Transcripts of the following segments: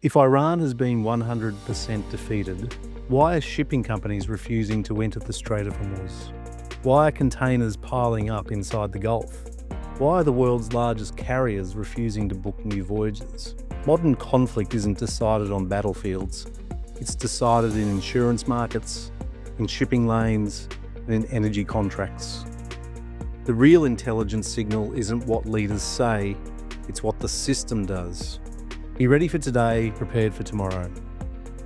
If Iran has been 100% defeated, why are shipping companies refusing to enter the Strait of Hormuz? Why are containers piling up inside the Gulf? Why are the world's largest carriers refusing to book new voyages? Modern conflict isn't decided on battlefields. It's decided in insurance markets, in shipping lanes, and in energy contracts. The real intelligence signal isn't what leaders say, it's what the system does. Be ready for today, prepared for tomorrow.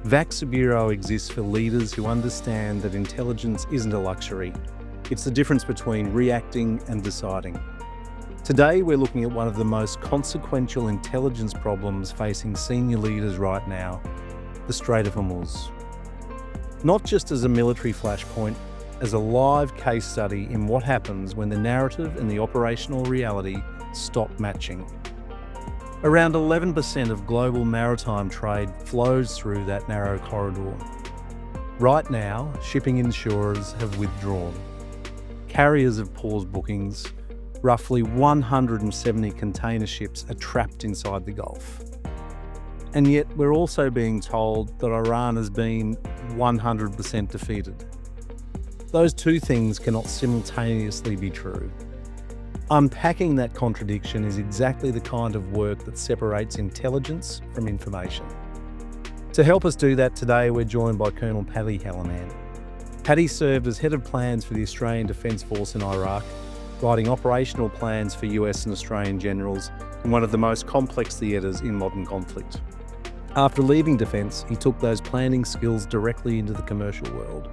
Vaxa Bureau exists for leaders who understand that intelligence isn't a luxury. It's the difference between reacting and deciding. Today, we're looking at one of the most consequential intelligence problems facing senior leaders right now, the Strait of Hormuz. Not just as a military flashpoint, as a live case study in what happens when the narrative and the operational reality stop matching. Around 11% of global maritime trade flows through that narrow corridor. Right now, shipping insurers have withdrawn. Carriers have paused bookings. Roughly 170 container ships are trapped inside the Gulf. And yet we're also being told that Iran has been 100% defeated. Those two things cannot simultaneously be true. Unpacking that contradiction is exactly the kind of work that separates intelligence from information. To help us do that today, we're joined by Colonel Paddy Hallinan. Paddy served as head of plans for the Australian Defence Force in Iraq, writing operational plans for US and Australian generals in one of the most complex theatres in modern conflict. After leaving Defence, he took those planning skills directly into the commercial world,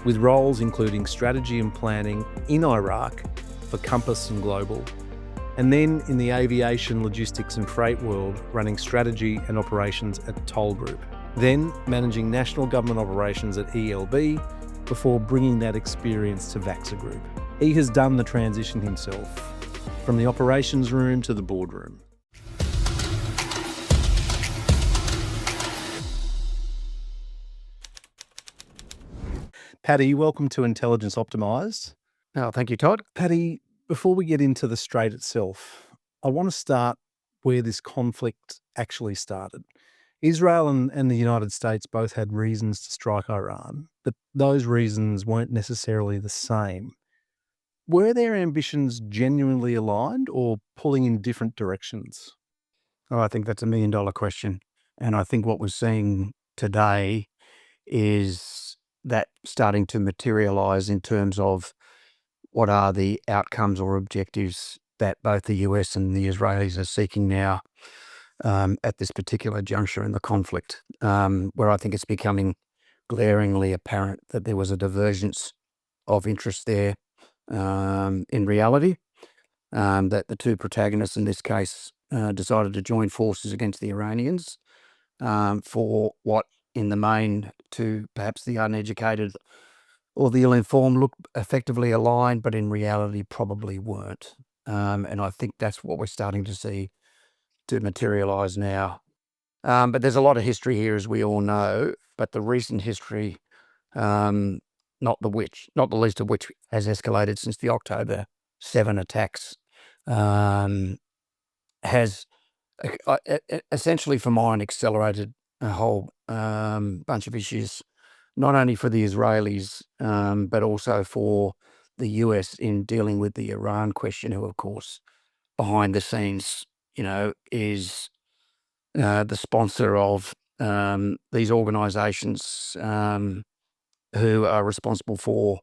with roles including strategy and planning in Iraq for Compass and Global, and then in the aviation, logistics and freight world, running strategy and operations at Toll Group, then managing national government operations at ELB before bringing that experience to Vaxa Group. He has done the transition himself, from the operations room to the boardroom. Paddy, welcome to Intelligence Optimised. Oh, thank you, Todd. Paddy, before we get into the Strait itself, I want to start where this conflict actually started. Israel and the United States both had reasons to strike Iran, but those reasons weren't necessarily the same. Were their ambitions genuinely aligned or pulling in different directions? Oh, I think that's $1 million question. And I think what we're seeing today is that starting to materialize in terms of what are the outcomes or objectives that both the US and the Israelis are seeking now at this particular juncture in the conflict, where I think it's becoming glaringly apparent that there was a divergence of interest there in reality, that the two protagonists in this case decided to join forces against the Iranians for what in the main to perhaps the uneducated or the ill-informed look effectively aligned, but in reality probably weren't. And I think that's what we're starting to see to materialise now. But there's a lot of history here, as we all know, but the recent history, not the least of which has escalated since the October 7 attacks, has essentially, for mine, accelerated a whole bunch of issues, not only for the Israelis, but also for the US in dealing with the Iran question, who, of course, behind the scenes, is the sponsor of these organisations who are responsible for,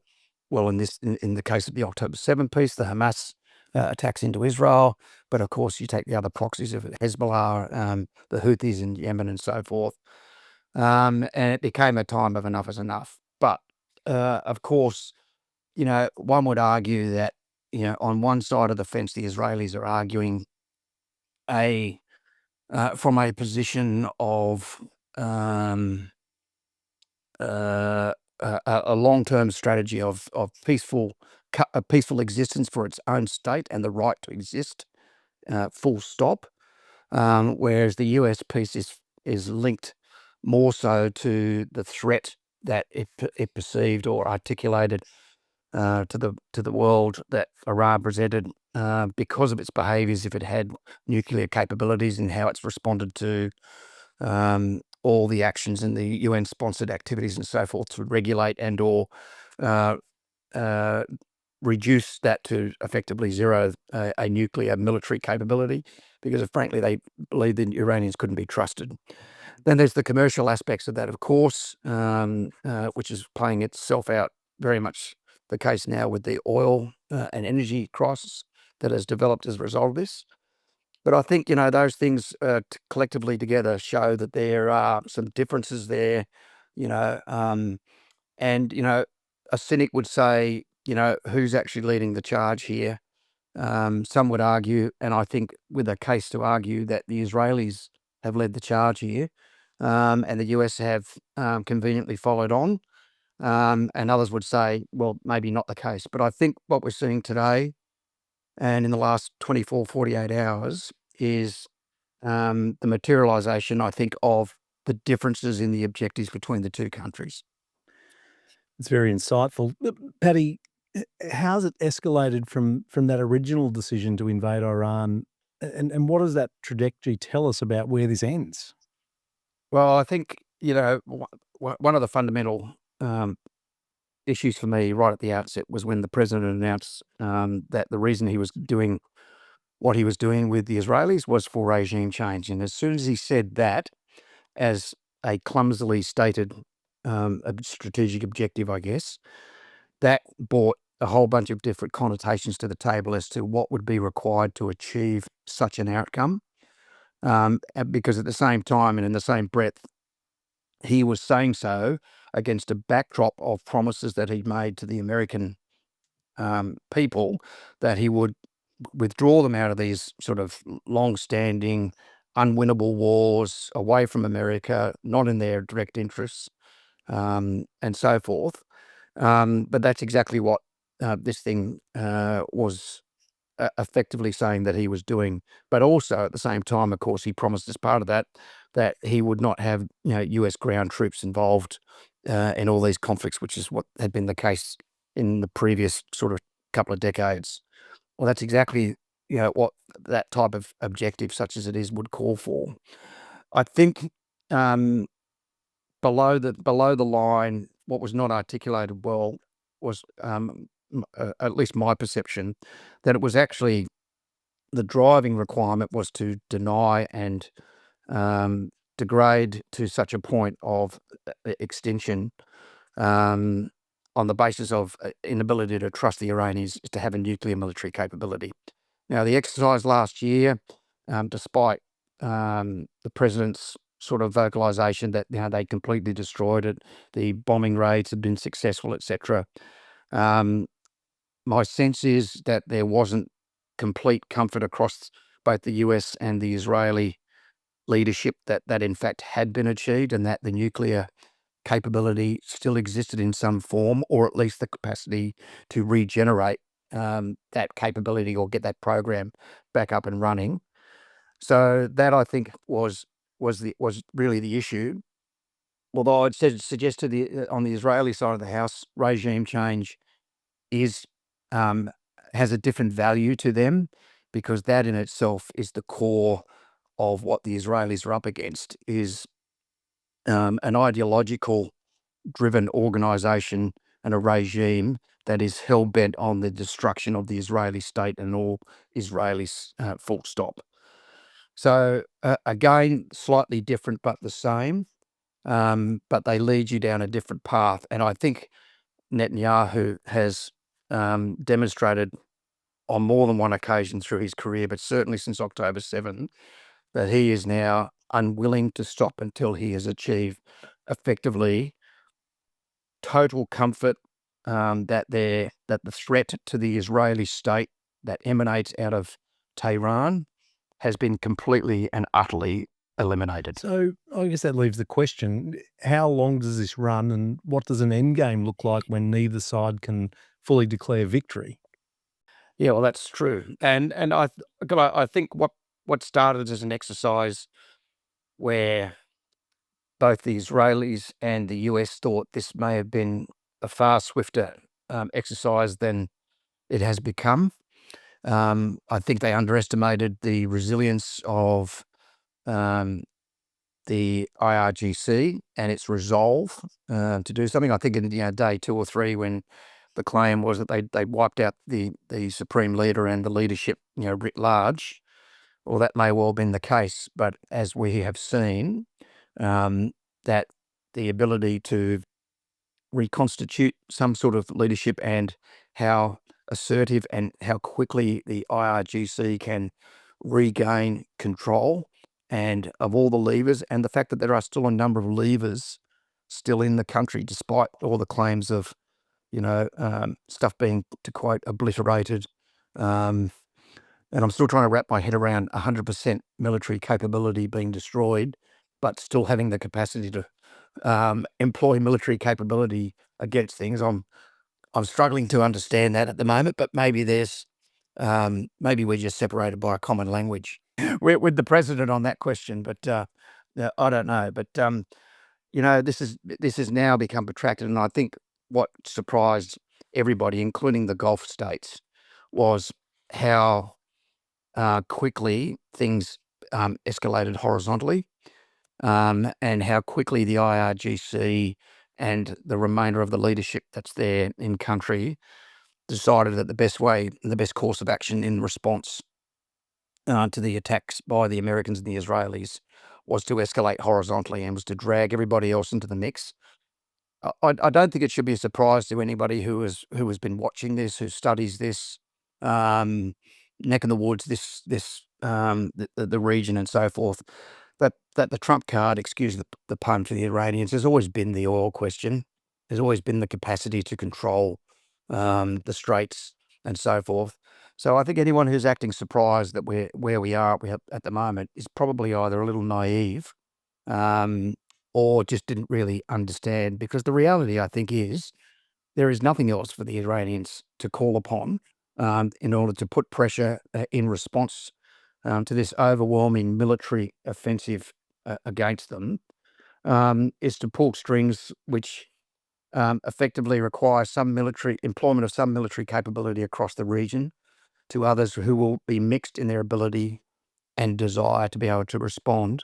well, in the case of the October 7 piece, the Hamas attacks into Israel, but of course you take the other proxies of Hezbollah, the Houthis in Yemen and so forth. And it became a time of enough is enough. But of course, one would argue that, on one side of the fence, the Israelis are arguing from a position of a long-term strategy of peaceful existence for its own state and the right to exist, full stop. Whereas the US piece is linked more so to the threat that it perceived or articulated to the world that Iran presented because of its behaviours, if it had nuclear capabilities, and how it's responded to all the actions in the UN-sponsored activities and so forth to regulate and or reduce that to effectively zero a nuclear military capability, because frankly they believe the Iranians couldn't be trusted. Then there's the commercial aspects of that, of course, which is playing itself out very much the case now with the oil and energy crisis that has developed as a result of this. But I think, those things collectively together show that there are some differences there, and, a cynic would say, who's actually leading the charge here? Some would argue, and I think with a case to argue, that the Israelis have led the charge here, and the US have conveniently followed on. And others would say, well, maybe not the case. But I think what we're seeing today and in the last 24, 48 hours is the materialisation, I think, of the differences in the objectives between the two countries. It's very insightful. Paddy, how's it escalated from that original decision to invade Iran, and what does that trajectory tell us about where this ends? Well, I think, one of the fundamental issues for me right at the outset was when the president announced that the reason he was doing what he was doing with the Israelis was for regime change. And as soon as he said that, as a clumsily stated strategic objective, I guess, that brought a whole bunch of different connotations to the table as to what would be required to achieve such an outcome. Because at the same time and in the same breath, he was saying so against a backdrop of promises that he'd made to the American people that he would withdraw them out of these sort of long-standing, unwinnable wars away from America, not in their direct interests, and so forth. But that's exactly what this thing was effectively saying that he was doing. But also at the same time, of course, he promised as part of that he would not have US ground troops involved in all these conflicts, which is what had been the case in the previous sort of couple of decades. Well, that's exactly what that type of objective, such as it is, would call for. I think below the line, what was not articulated well was, at least my perception, that it was actually the driving requirement was to deny and degrade to such a point of extinction on the basis of inability to trust the Iranians to have a nuclear military capability. Now, the exercise last year, despite the president's sort of vocalization that they completely destroyed it, the bombing raids have been successful, etc. My sense is that there wasn't complete comfort across both the US and the Israeli leadership that in fact had been achieved, and that the nuclear capability still existed in some form, or at least the capacity to regenerate that capability or get that program back up and running. So that, I think, was really the issue. Although I'd suggest to on the Israeli side of the house, regime change is has a different value to them, because that in itself is the core of what the Israelis are up against, is an ideological driven organisation and a regime that is hell-bent on the destruction of the Israeli state and all Israelis, full stop. So again, slightly different but the same, but they lead you down a different path. And I think Netanyahu has demonstrated on more than one occasion through his career, but certainly since October 7, that he is now unwilling to stop until he has achieved effectively total comfort that the threat to the Israeli state that emanates out of Tehran has been completely and utterly eliminated. So I guess that leaves the question, how long does this run, and what does an end game look like when neither side can fully declare victory? Yeah, well, that's true. And I think what started as an exercise where both the Israelis and the US thought this may have been a far swifter exercise than it has become. I think they underestimated the resilience of the IRGC and its resolve to do something. I think in day 2 or 3, when the claim was that they wiped out the supreme leader and the leadership writ large. Well, that may well have been the case, but as we have seen, that the ability to reconstitute some sort of leadership and how assertive and how quickly the IRGC can regain control and of all the levers, and the fact that there are still a number of levers still in the country, despite all the claims of, stuff being, to quote, obliterated. And I'm still trying to wrap my head around 100% military capability being destroyed, but still having the capacity to employ military capability against things. I'm struggling to understand that at the moment, but maybe maybe we're just separated by a common language with the president on that question. But I don't know. But this has now become protracted, and I think what surprised everybody, including the Gulf states, was how quickly things escalated horizontally, and how quickly the IRGC and the remainder of the leadership that's there in country decided that the best course of action in response to the attacks by the Americans and the Israelis was to escalate horizontally and was to drag everybody else into the mix. I don't think it should be a surprise to anybody who has been watching this, who studies this neck in the woods, the region and so forth, that the trump card, excuse the pun, for the Iranians has always been the oil question. There's always been the capacity to control the straits and so forth. So I think anyone who's acting surprised that we're where we are at the moment is probably either a little naive, or just didn't really understand, because the reality, I think, is there is nothing else for the Iranians to call upon in order to put pressure in response to this overwhelming military offensive against them, is to pull strings which effectively require some military employment of some military capability across the region to others who will be mixed in their ability and desire to be able to respond.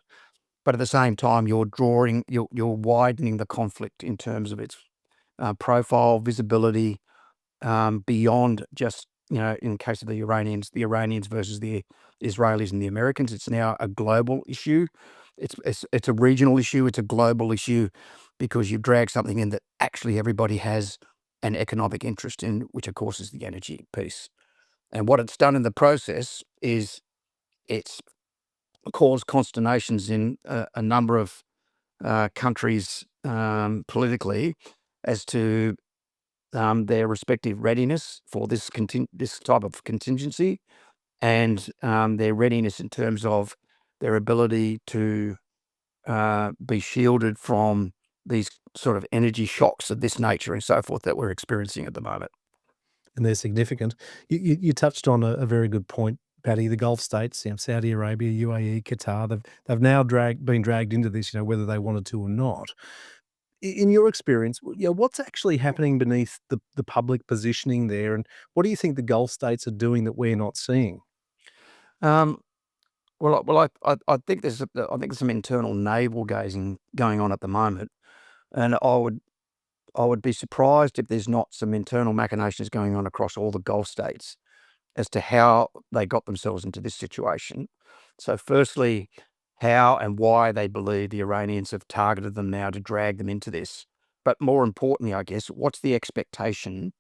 But at the same time, you're widening the conflict in terms of its profile, visibility, beyond just, in case of the Iranians versus the Israelis and the Americans. It's now a global issue. It's a regional issue. It's a global issue, because you drag something in that actually everybody has an economic interest in, which of course is the energy piece. And what it's done in the process is it's caused consternations in a number of countries politically as to their respective readiness for this type of contingency, and their readiness in terms of their ability to be shielded from these sort of energy shocks of this nature and so forth that we're experiencing at the moment. And they're significant. You touched on a very good point, Paddy. The Gulf states, Saudi Arabia, UAE, Qatar, they've now been dragged into this, whether they wanted to or not. In your experience, what's actually happening beneath the public positioning there, and what do you think the Gulf states are doing that we're not seeing? Well, I think there's some internal navel gazing going on at the moment, and I would be surprised if there's not some internal machinations going on across all the Gulf states as to how they got themselves into this situation. So, firstly, how and why they believe the Iranians have targeted them now to drag them into this. But more importantly, I guess, what's the expectation,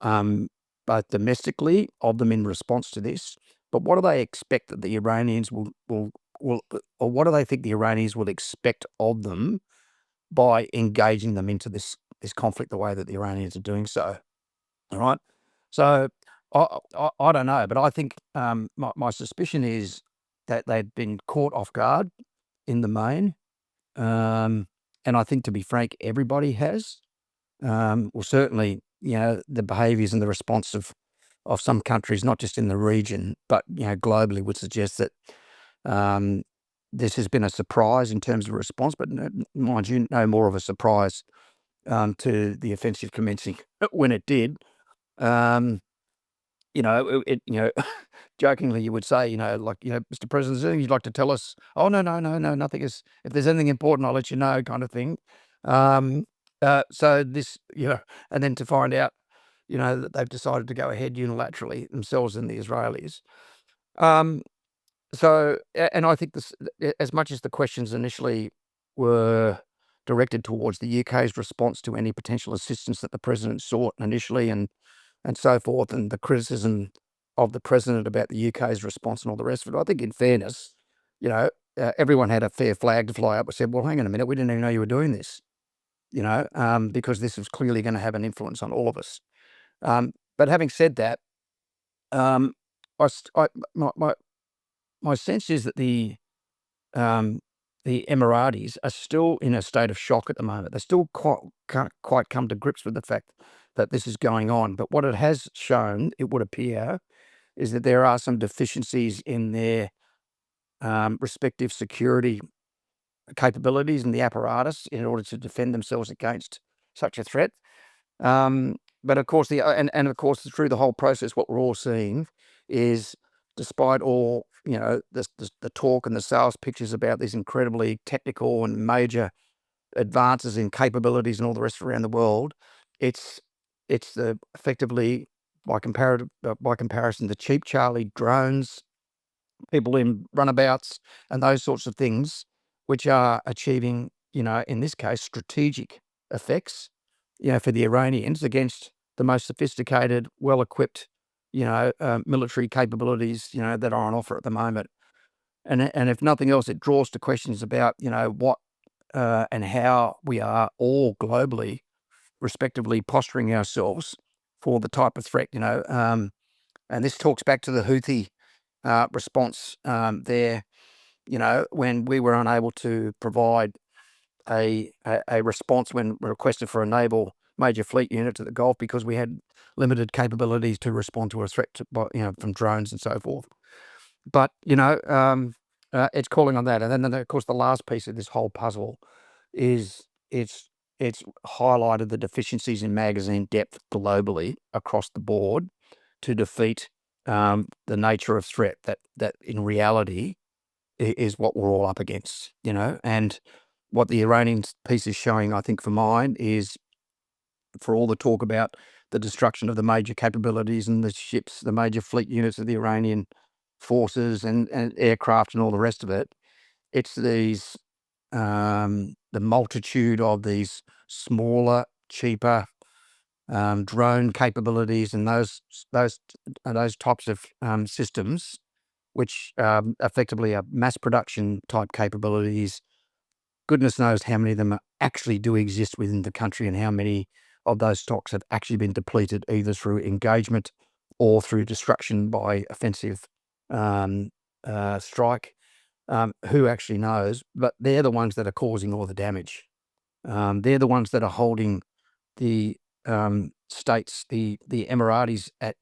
both domestically of them in response to this? But what do they expect that the Iranians will, or what do they think the Iranians will expect of them by engaging them into this conflict the way that the Iranians are doing so? All right. So I don't know, but I think my suspicion is that they've been caught off guard in the main, and I think, to be frank, everybody has. Well, certainly, the behaviours and the response of some countries, not just in the region, but globally, would suggest that this has been a surprise in terms of response, but mind you, no more of a surprise to the offensive commencing when it did. It jokingly you would say, Mr. President, is there anything you'd like to tell us? Oh, no, nothing is. If there's anything important, I'll let you know, kind of thing. So this, and then to find out, that they've decided to go ahead unilaterally themselves and the Israelis. And I think this, as much as the questions initially were directed towards the UK's response to any potential assistance that the president sought initially and so forth, and the criticism of the president about the UK's response and all the rest of it, I think in fairness, everyone had a fair flag to fly up and said, well, hang on a minute, we didn't even know you were doing this, because this was clearly going to have an influence on all of us. But having said that, my sense is that the Emiratis are still in a state of shock at the moment. They still can't quite come to grips with the fact that this is going on. But what it has shown, it would appear, is that there are some deficiencies in their respective security capabilities and the apparatus in order to defend themselves against such a threat. But of course, of course, through the whole process, what we're all seeing is, despite all the talk and the sales pictures about these incredibly technical and major advances in capabilities and all the rest around the world, it's effectively by comparison the cheap Charlie drones, people in runabouts, and those sorts of things, which are achieving in this case strategic effects for the Iranians against the most sophisticated, well-equipped, military capabilities, that are on offer at the moment. And if nothing else, it draws to questions about, what and how we are all globally, respectively, posturing ourselves for the type of threat, and this talks back to the Houthi response there, when we were unable to provide a response when requested for a naval major fleet unit to the Gulf because we had limited capabilities to respond to a threat from drones and so forth. But it's calling on that, and then of course the last piece of this whole puzzle is it's highlighted the deficiencies in magazine depth globally across the board to defeat the nature of threat that in reality is what we're all up against, and what the Iranian piece is showing, I think, for mine, is for all the talk about the destruction of the major capabilities and the ships, the major fleet units of the Iranian forces and aircraft and all the rest of it, it's these, the multitude of these smaller, cheaper drone capabilities and those types of systems, which effectively are mass production type capabilities. Goodness knows how many of them actually do exist within the country and how many of those stocks have actually been depleted either through engagement or through destruction by offensive strike. Who actually knows? But they're the ones that are causing all the damage. They're the ones that are holding the states, the Emiratis at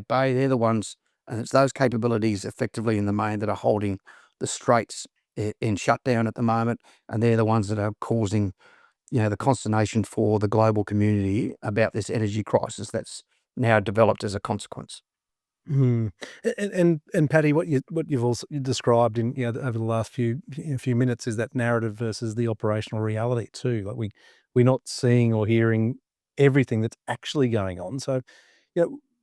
bay. They're the ones, and it's those capabilities effectively in the main that are holding the straits in shutdown at the moment, and they're the ones that are causing, the consternation for the global community about this energy crisis that's now developed as a consequence. Mm. And Paddy, what you've also described in over the last few minutes is that narrative versus the operational reality too. Like we're not seeing or hearing everything that's actually going on. So,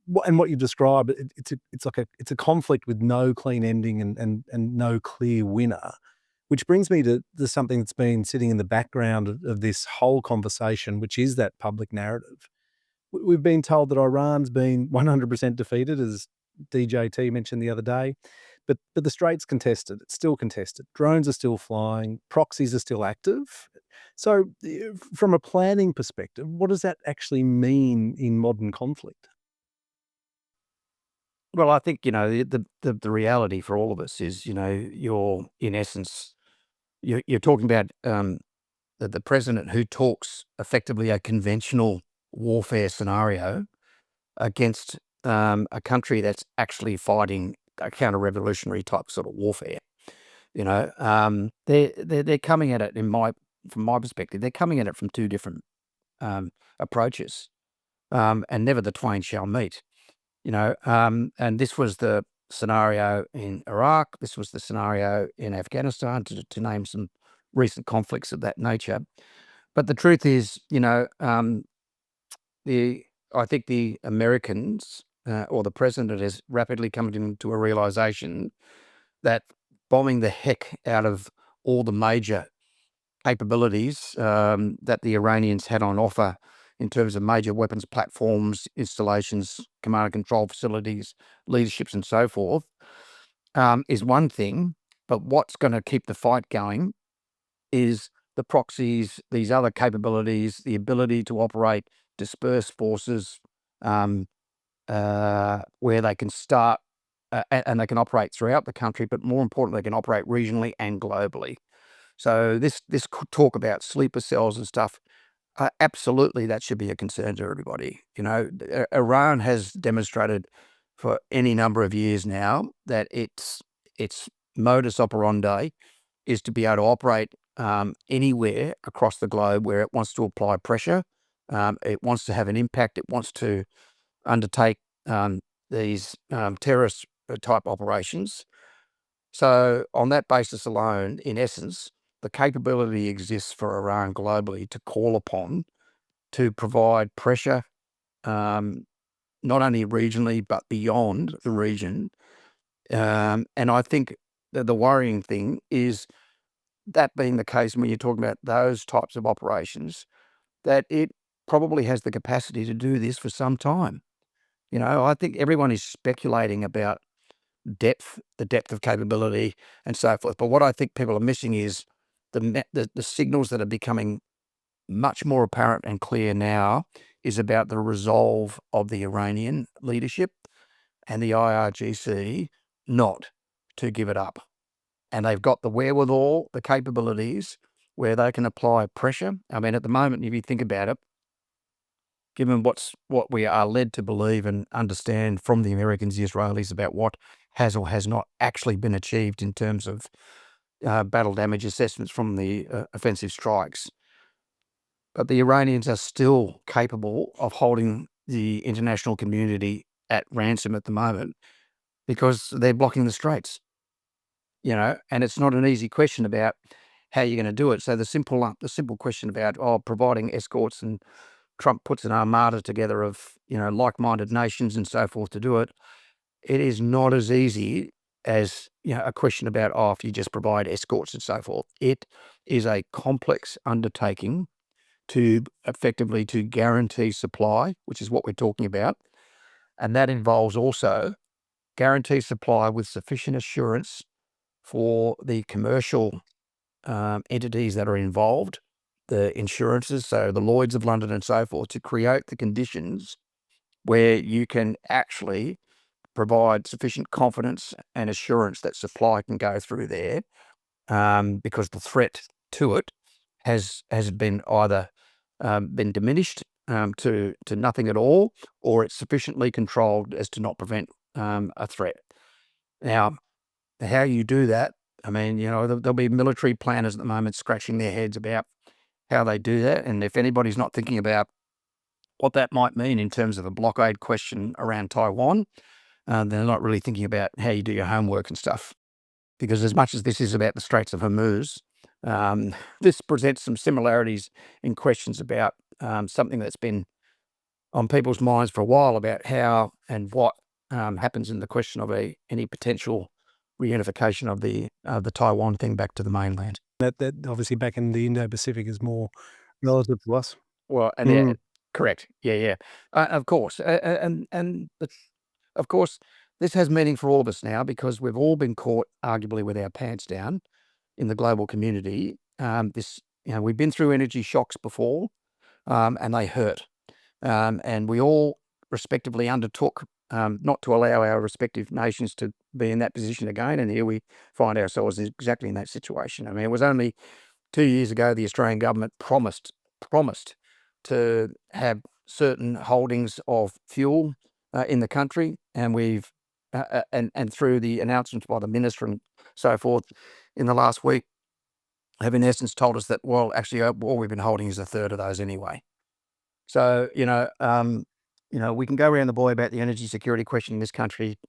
what you describe, it's a conflict with no clean ending and no clear winner, which brings me to something that's been sitting in the background of this whole conversation, which is that public narrative. We've been told that Iran's been 100% defeated, as DJT mentioned the other day, but the Strait's contested. It's still contested. Drones are still flying. Proxies are still active. So, from a planning perspective, what does that actually mean in modern conflict? Well, I think the reality for all of us is you're in essence you're talking about the president who talks effectively a conventional warfare scenario against a country that's actually fighting a counter-revolutionary type sort of warfare. They're coming at it from my perspective. They're coming at it from two different approaches, and never the twain shall meet. And this was the scenario in Iraq. This was the scenario in Afghanistan, to name some recent conflicts of that nature. But the truth is, I think the Americans or the president has rapidly come into a realization that bombing the heck out of all the major capabilities that the Iranians had on offer in terms of major weapons platforms, installations, command and control facilities, leaderships, and so forth, is one thing. But what's going to keep the fight going is the proxies, these other capabilities, the ability to operate dispersed forces where they can start and they can operate throughout the country, but more importantly, they can operate regionally and globally. So this talk about sleeper cells and stuff, absolutely that should be a concern to everybody. Iran has demonstrated for any number of years now that its modus operandi is to be able to operate anywhere across the globe where it wants to apply pressure. It wants to have an impact. It wants to undertake these terrorist type operations. So on that basis alone, in essence, the capability exists for Iran globally to call upon to provide pressure, not only regionally, but beyond the region. And I think that the worrying thing is, that being the case, when you're talking about those types of operations, that it probably has the capacity to do this for some time. I think everyone is speculating about the depth of capability and so forth. But what I think people are missing is the signals that are becoming much more apparent and clear now is about the resolve of the Iranian leadership and the IRGC not to give it up. And they've got the wherewithal, the capabilities where they can apply pressure. I mean, at the moment, if you think about it, given what we are led to believe and understand from the Americans, the Israelis, about what has or has not actually been achieved in terms of battle damage assessments from the offensive strikes. But the Iranians are still capable of holding the international community at ransom at the moment because they're blocking the straits, and it's not an easy question about how you're going to do it. So the simple question about providing escorts, and Trump puts an armada together of like-minded nations and so forth to do it. It is not as easy as a question about if you just provide escorts and so forth. It is a complex undertaking to effectively to guarantee supply, which is what we're talking about, and that involves also guarantee supply with sufficient assurance for the commercial entities that are involved, the insurances, so the Lloyds of London and so forth, to create the conditions where you can actually provide sufficient confidence and assurance that supply can go through there, because the threat to it has been either been diminished to nothing at all, or it's sufficiently controlled as to not prevent a threat. Now, how you do that, I mean, there'll be military planners at the moment scratching their heads about how they do that. And if anybody's not thinking about what that might mean in terms of a blockade question around Taiwan, they're not really thinking about how you do your homework and stuff. Because as much as this is about the Straits of Hormuz, this presents some similarities in questions about something that's been on people's minds for a while, about how and what happens in the question of any potential reunification of the Taiwan thing back to the mainland. That obviously back in the Indo-Pacific is more relative to us. Well, and correct, yeah, of course, and of course, this has meaning for all of us now, because we've all been caught arguably with our pants down in the global community. We've been through energy shocks before, and they hurt, and we all respectively undertook not to allow our respective nations to be in that position again. And here we find ourselves exactly in that situation. I mean, it was only 2 years ago the Australian government promised to have certain holdings of fuel in the country, and we've and through the announcements by the minister and so forth in the last week, have in essence told us that, well, actually, all we've been holding is a third of those anyway. So we can go around the boy about the energy security question in this country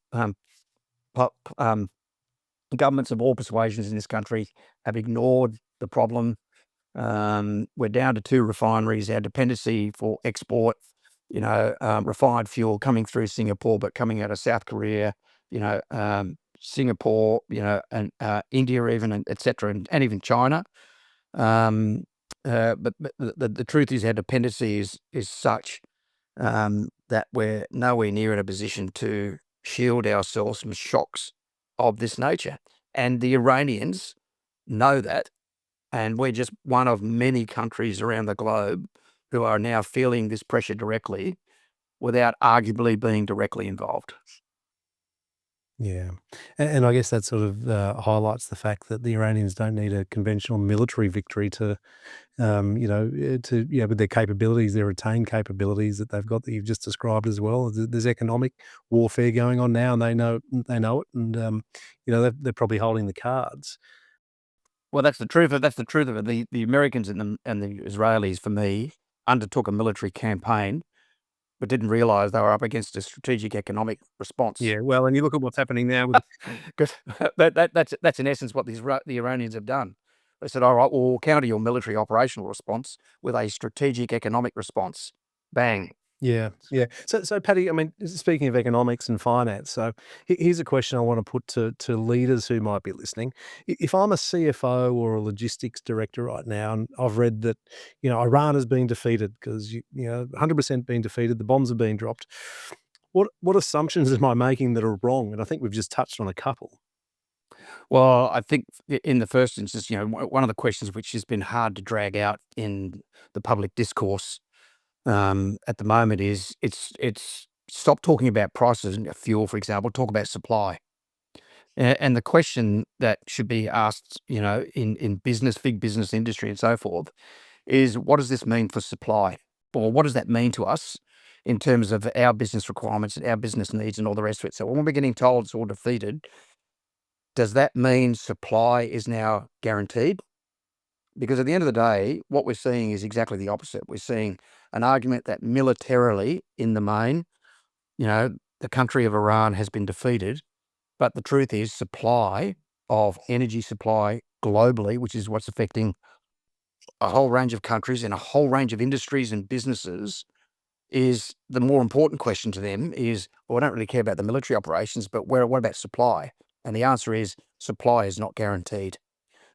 governments of all persuasions in this country have ignored the problem. We're down to 2 refineries. Our dependency for export, refined fuel coming through Singapore, but coming out of South Korea, Singapore, and India even, and et cetera, and even China. But the truth is our dependency is such that we're nowhere near in a position to shield ourselves from shocks of this nature. And the Iranians know that. And we're just one of many countries around the globe who are now feeling this pressure directly without arguably being directly involved. Yeah. And I guess that sort of highlights the fact that the Iranians don't need a conventional military victory to, with their capabilities, their retained capabilities that they've got that you've just described as well. There's economic warfare going on now, and they know it, and they're probably holding the cards. Well, that's the truth of it. The Americans and the Israelis, for me, undertook a military campaign, but didn't realise they were up against a strategic economic response. Yeah, well, and you look at what's happening now with Because that's in essence what the Iranians have done. They said, all right, we'll counter your military operational response with a strategic economic response. Bang. Yeah, yeah. So Paddy, I mean, speaking of economics and finance, so here's a question I want to put to leaders who might be listening. If I'm a CFO or a logistics director right now, and I've read that, Iran has been defeated because 100% been defeated, the bombs are being dropped. What assumptions am I making that are wrong? And I think we've just touched on a couple. Well, I think in the first instance, one of the questions which has been hard to drag out in the public discourse at the moment is it's stop talking about prices and fuel, for example, talk about supply. And the question that should be asked, in business, big business industry and so forth, is what does this mean for supply? Or what does that mean to us in terms of our business requirements and our business needs and all the rest of it? So when we're getting told it's all defeated, does that mean supply is now guaranteed? Because at the end of the day, what we're seeing is exactly the opposite. We're seeing an argument that militarily, in the main, the country of Iran has been defeated. But the truth is supply of energy supply globally, which is what's affecting a whole range of countries and a whole range of industries and businesses, is the more important question to them is, well, I don't really care about the military operations, but what about supply? And the answer is supply is not guaranteed.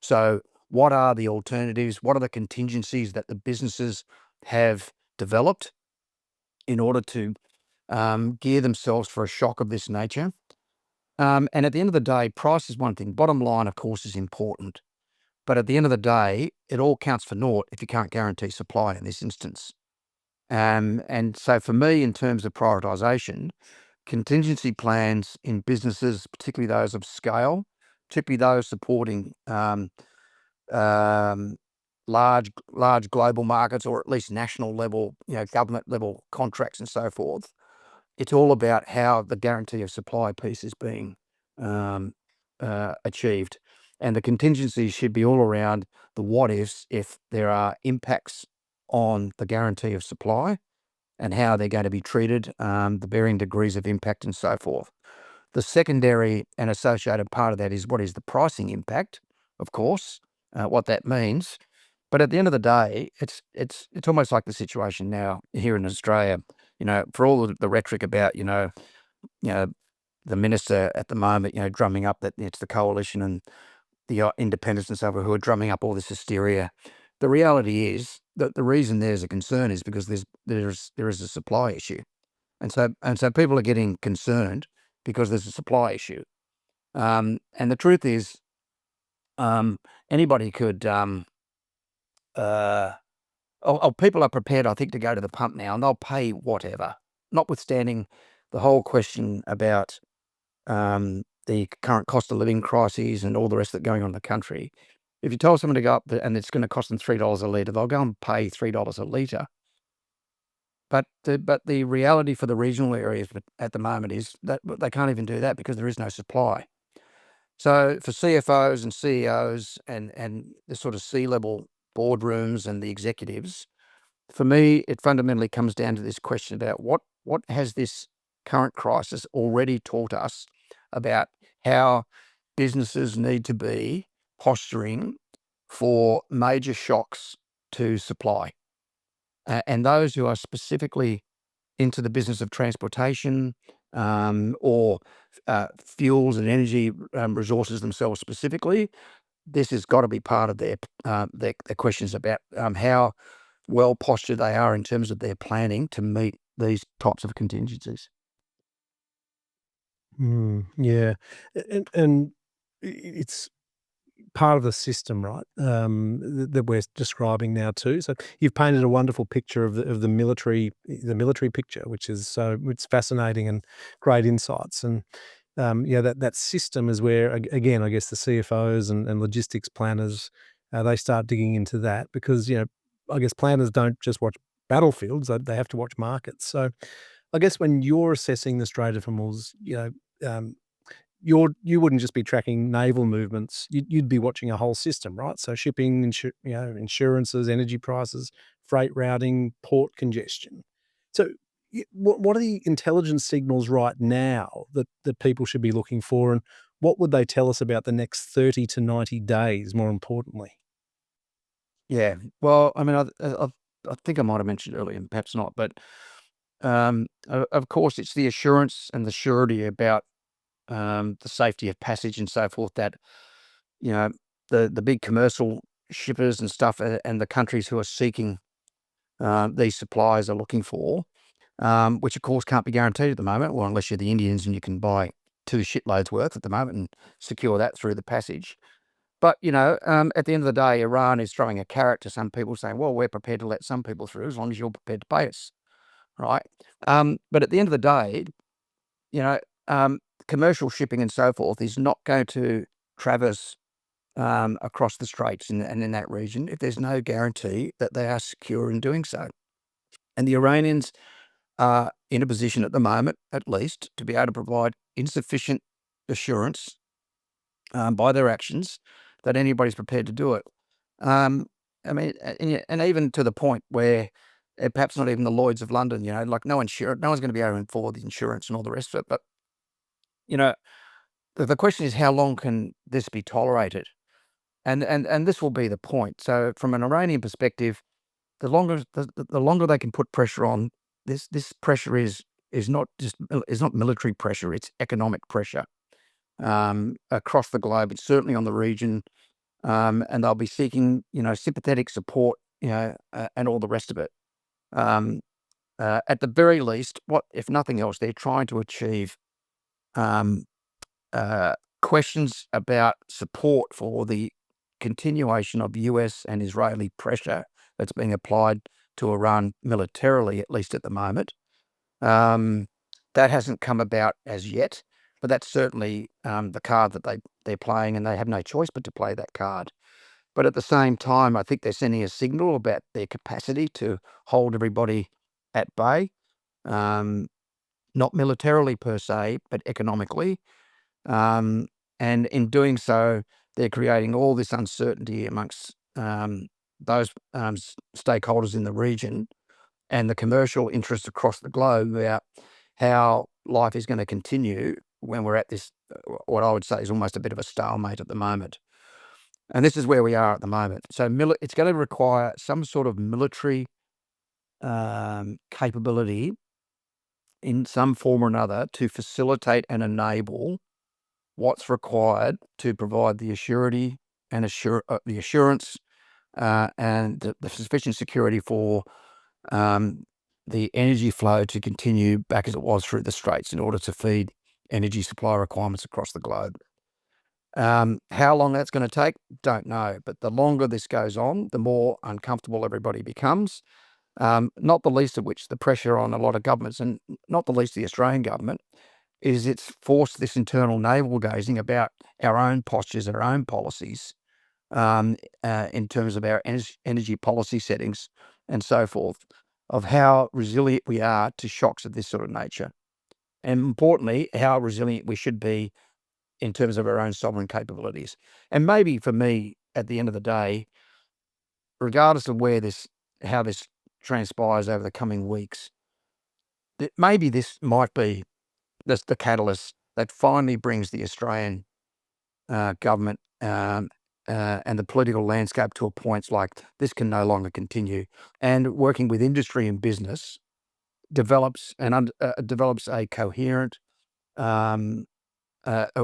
So what are the alternatives? What are the contingencies that the businesses have developed in order to gear themselves for a shock of this nature? And at the end of the day, price is one thing. Bottom line, of course, is important. But at the end of the day, it all counts for naught if you can't guarantee supply in this instance. And so for me, in terms of prioritisation, contingency plans in businesses, particularly those of scale, particularly those supporting large global markets, or at least national level, government level contracts and so forth, it's all about how the guarantee of supply piece is being achieved. And the contingencies should be all around the what ifs if there are impacts on the guarantee of supply and how they're going to be treated, the varying degrees of impact and so forth. The secondary and associated part of that is what is the pricing impact, of course, what that means. But at the end of the day, it's almost like the situation now here in Australia. For all the rhetoric about the minister at the moment, drumming up that it's the coalition and the independents and so forth who are drumming up all this hysteria. The reality is that the reason there's a concern is because there is a supply issue, and so people are getting concerned because there's a supply issue. And the truth is, anybody could. People are prepared, I think, to go to the pump now, and they'll pay whatever, notwithstanding the whole question about the current cost of living crises and all the rest of it going on in the country. If you tell someone to go up and it's going to cost them $3 a litre, they'll go and pay $3 a litre. But the reality for the regional areas at the moment is that they can't even do that because there is no supply. So for CFOs and CEOs and the sort of C-level boardrooms and the executives, for me, it fundamentally comes down to this question about what has this current crisis already taught us about how businesses need to be posturing for major shocks to supply. And those who are specifically into the business of transportation or fuels and energy resources themselves specifically, this has got to be part of their questions about how well postured they are in terms of their planning to meet these types of contingencies. Yeah, and it's part of the system, right? That we're describing now too. So you've painted a wonderful picture of the military picture, which is it's fascinating and great insights. And that system is where again, I guess the CFOs and logistics planners they start digging into that because I guess planners don't just watch battlefields; they have to watch markets. So I guess when you're assessing the Strait of Hormuz, um, you wouldn't just be tracking naval movements. You'd be watching a whole system, right? So shipping, insurances, energy prices, freight routing, port congestion. So what are the intelligence signals right now that people should be looking for, and what would they tell us about the next 30 to 90 days, more importantly? Yeah, well, I mean, I think I might have mentioned earlier, and perhaps not, but of course, it's the assurance and the surety about the safety of passage and so forth that you know the big commercial shippers and stuff and the countries who are seeking these supplies are looking for, which of course can't be guaranteed at the moment, or unless you're the Indians and you can buy 2 shitloads worth at the moment and secure that through the passage. But at the end of the day, Iran is throwing a carrot to some people, saying, "Well, we're prepared to let some people through as long as you're prepared to pay us." Right? But at the end of the day, you know, commercial shipping and so forth is not going to traverse across the straits and in that region if there's no guarantee that they are secure in doing so. And the Iranians are in a position at the moment, at least, to be able to provide insufficient assurance by their actions that anybody's prepared to do it. Um, I mean, and even to the point where perhaps not even the Lloyds of London, like no one's going to be able to afford the insurance and all the rest of it. But you know, the question is, how long can this be tolerated? And this will be the point. So, from an Iranian perspective, the longer they can put pressure on, this pressure is not military pressure; it's economic pressure across the globe. It's certainly on the region, and they'll be seeking sympathetic support, and all the rest of it. Um, at the very least, what if nothing else, they're trying to achieve um, questions about support for the continuation of US and Israeli pressure that's being applied to Iran militarily, at least at the moment. Um, that hasn't come about as yet, but that's certainly the card that they're playing, and they have no choice but to play that card. But at the same time, I think they're sending a signal about their capacity to hold everybody at bay, um, not militarily per se, but economically. Um, and in doing so, they're creating all this uncertainty amongst those stakeholders in the region and the commercial interests across the globe about how life is going to continue when we're at this, what I would say is almost a bit of a stalemate at the moment. And this is where we are at the moment. So it's going to require some sort of military capability in some form or another to facilitate and enable what's required to provide the assurity and the assurance and the sufficient security for the energy flow to continue back as it was through the straits in order to feed energy supply requirements across the globe. How long that's going to take, don't know. But the longer this goes on, the more uncomfortable everybody becomes. Not the least of which the pressure on a lot of governments, and not the least the Australian government, is it's forced this internal navel gazing about our own postures, our own policies, in terms of our energy policy settings and so forth, of how resilient we are to shocks of this sort of nature. And importantly, how resilient we should be in terms of our own sovereign capabilities. And maybe for me, at the end of the day, regardless of how this transpires over the coming weeks, maybe this might be the catalyst that finally brings the Australian government and the political landscape to a point like this can no longer continue. And working with industry and business develops a coherent, a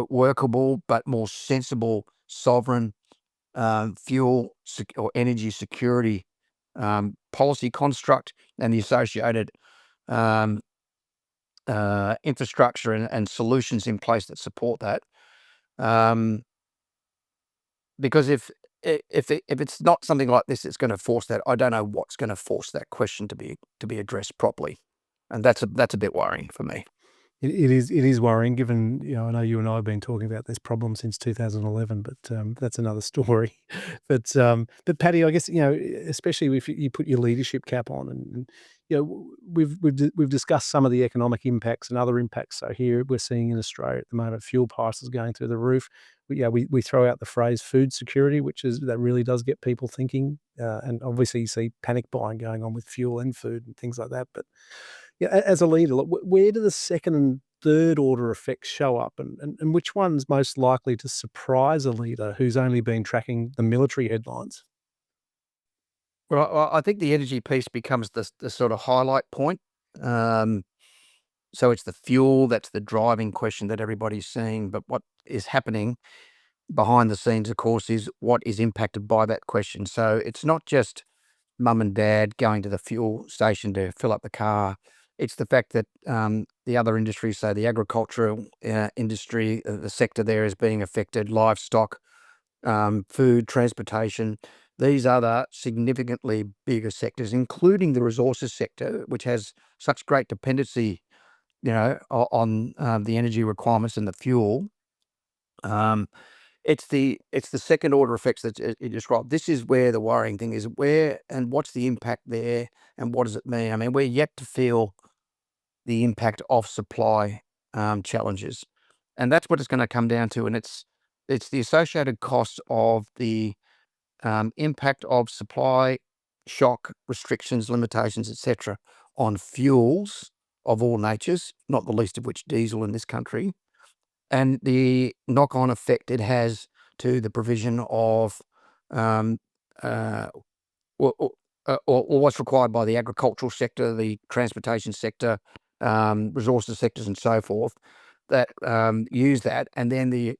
workable but more sensible, sovereign fuel or energy security policy construct, and the associated infrastructure and solutions in place that support that. Because if it's not something like this, it's going to force that. I don't know what's going to force that question to be addressed properly, and that's a bit worrying for me. It is worrying, given, I know you and I have been talking about this problem since 2011, but that's another story. But Paddy, I guess, especially if you put your leadership cap on, and we've discussed some of the economic impacts and other impacts. So here we're seeing in Australia at the moment fuel prices going through the roof. We throw out the phrase food security, that really does get people thinking, and obviously you see panic buying going on with fuel and food and things like that. But as a leader, where do the second and third order effects show up, and which one's most likely to surprise a leader who's only been tracking the military headlines? Well, I think the energy piece becomes the sort of highlight point. So it's the fuel that's the driving question that everybody's seeing. But what is happening behind the scenes, of course, is what is impacted by that question. So it's not just mum and dad going to the fuel station to fill up the car. It's the fact that the other industries, so the agricultural industry, the sector there is being affected, livestock, food, transportation. These are the significantly bigger sectors, including the resources sector, which has such great dependency, on the energy requirements and the fuel. It's the second order effects that you described. This is where the worrying thing is. Where and what's the impact there, and what does it mean? I mean, we're yet to feel the impact of supply challenges, and that's what it's going to come down to. And it's the associated costs of the impact of supply shock, restrictions, limitations, etc., on fuels of all natures, not the least of which diesel in this country, and the knock-on effect it has to the provision of or, or, or what's required by the agricultural sector, the transportation sector, resources sectors, and so forth, that use that, and then the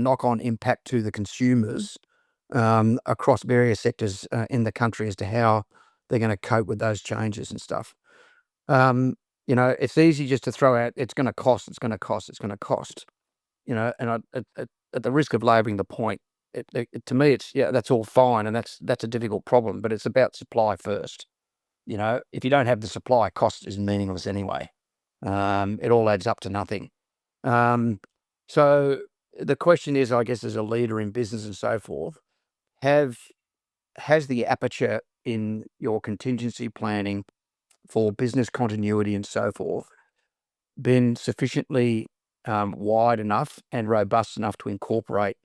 knock-on impact to the consumers across various sectors in the country as to how they're going to cope with those changes and stuff. It's easy just to throw out, it's going to cost, it's going to cost, it's going to cost. And at the risk of labouring the point, to me, that's all fine, and that's a difficult problem, but it's about supply first. If you don't have the supply, cost is meaningless anyway. It all adds up to nothing. So the question is, I guess, as a leader in business and so forth, has the aperture in your contingency planning for business continuity and so forth been sufficiently wide enough and robust enough to incorporate